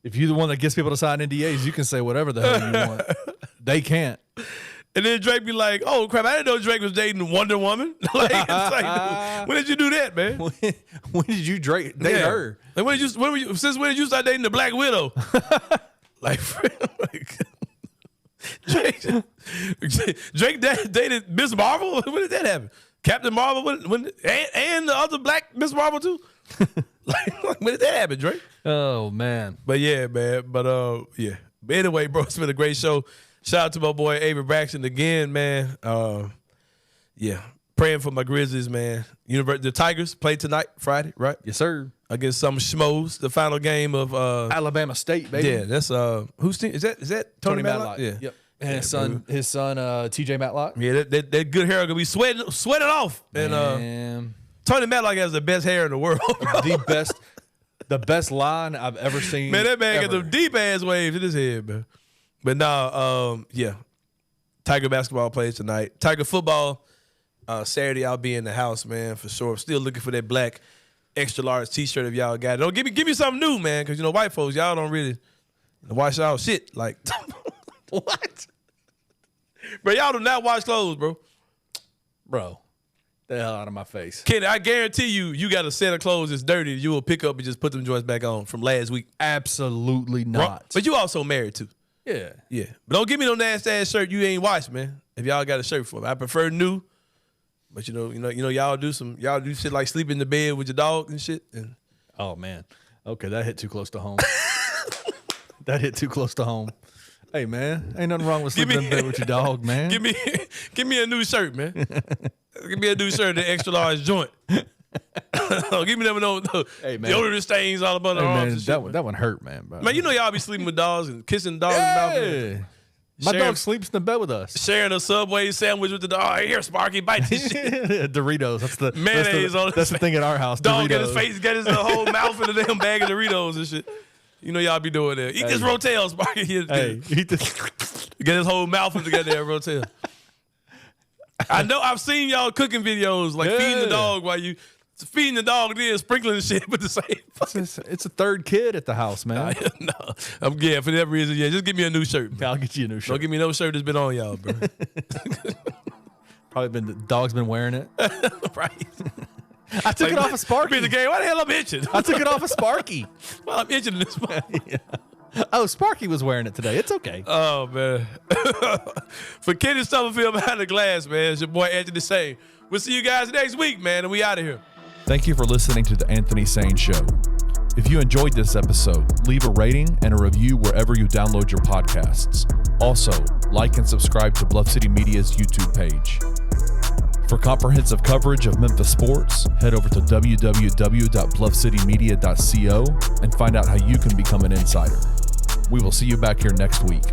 If you're the one that gets people to sign NDAs, you can say whatever the hell you want. They can't. And then Drake be like, "Oh crap! I didn't know Drake was dating Wonder Woman." Like, it's like, when did you do that, man? When did you date her? Like, since when did you start dating the Black Widow? like Drake dated Miss Marvel. When did that happen? Captain Marvel. And the other Black Miss Marvel too. like, when did that happen, Drake? Oh man. But yeah, man. But yeah. But anyway, bro, it's been a great show. Shout out to my boy Avery Braxton again, man. Yeah, praying for my Grizzlies, man. The Tigers play tonight, Friday, right? Yes, sir. Against some schmoes. The final game of Alabama State, baby. Yeah, that's whose team is that? Is that Tony Matlock? Yeah. Yep. And his son, TJ Matlock. Yeah, that good hair gonna be sweating off. And Tony Matlock has the best hair in the world. The best line I've ever seen. Man, that man got them deep ass waves in his head, man. But now, yeah, Tiger basketball plays tonight. Tiger football Saturday. I'll be in the house, man, for sure. Still looking for that black extra large T-shirt if y'all got it. Don't give me something new, man, because white folks y'all don't really wash y'all shit like what? Bro, y'all do not wash clothes, bro. The hell out of my face. Kenny, I guarantee you got a set of clothes that's dirty. You will pick up and just put them joints back on from last week. Absolutely not. Bro, but you also married too. Yeah. But don't give me no nasty ass shirt you ain't washed, man. If y'all got a shirt for me, I prefer new. But y'all do shit like sleep in the bed with your dog and shit. And oh man, okay, that hit too close to home. Hey man, ain't nothing wrong with sleeping in bed with your dog, man. Give me a new shirt, man. Give me a new shirt, the extra large joint. Give me them no hey, man. deodorant stains all about the arms. Man, that one hurt, man. Bro. Man, y'all be sleeping with dogs and kissing dogs in the mouth. Man. My dog sleeps in the bed with us. Sharing a Subway sandwich with the dog. Oh, here, Sparky, bite this shit. Doritos. That's the mayonnaise on it. That's the thing at our house. Dog Doritos. got his face, got his whole mouth in the damn bag of Doritos and shit. Y'all be doing that. Eat this Rotel, Sparky. Eat this. Get his whole mouth in the goddamn Rotel. I know I've seen y'all cooking videos like feeding the dog while you feeding the dog, then sprinkling the shit with the same. It's a third kid at the house, man. No, for that reason, just give me a new shirt. I'll get you a new shirt. Don't give me no shirt that's been on y'all, bro. Probably the dog's been wearing it. Right. I took it off of Sparky. The game. Why the hell I'm itching? I took it off of Sparky. Well, I'm itching this one. Yeah. Oh, Sparky was wearing it today. It's okay. Oh, man. For Kenny Stubblefield behind the glass, man, it's your boy Anthony Sain. We'll see you guys next week, man, and we out of here. Thank you for listening to the Anthony Sain Show. If you enjoyed this episode, leave a rating and a review wherever you download your podcasts. Also, like and subscribe to Bluff City Media's YouTube page. For comprehensive coverage of Memphis sports, head over to www.bluffcitymedia.co and find out how you can become an insider. We will see you back here next week.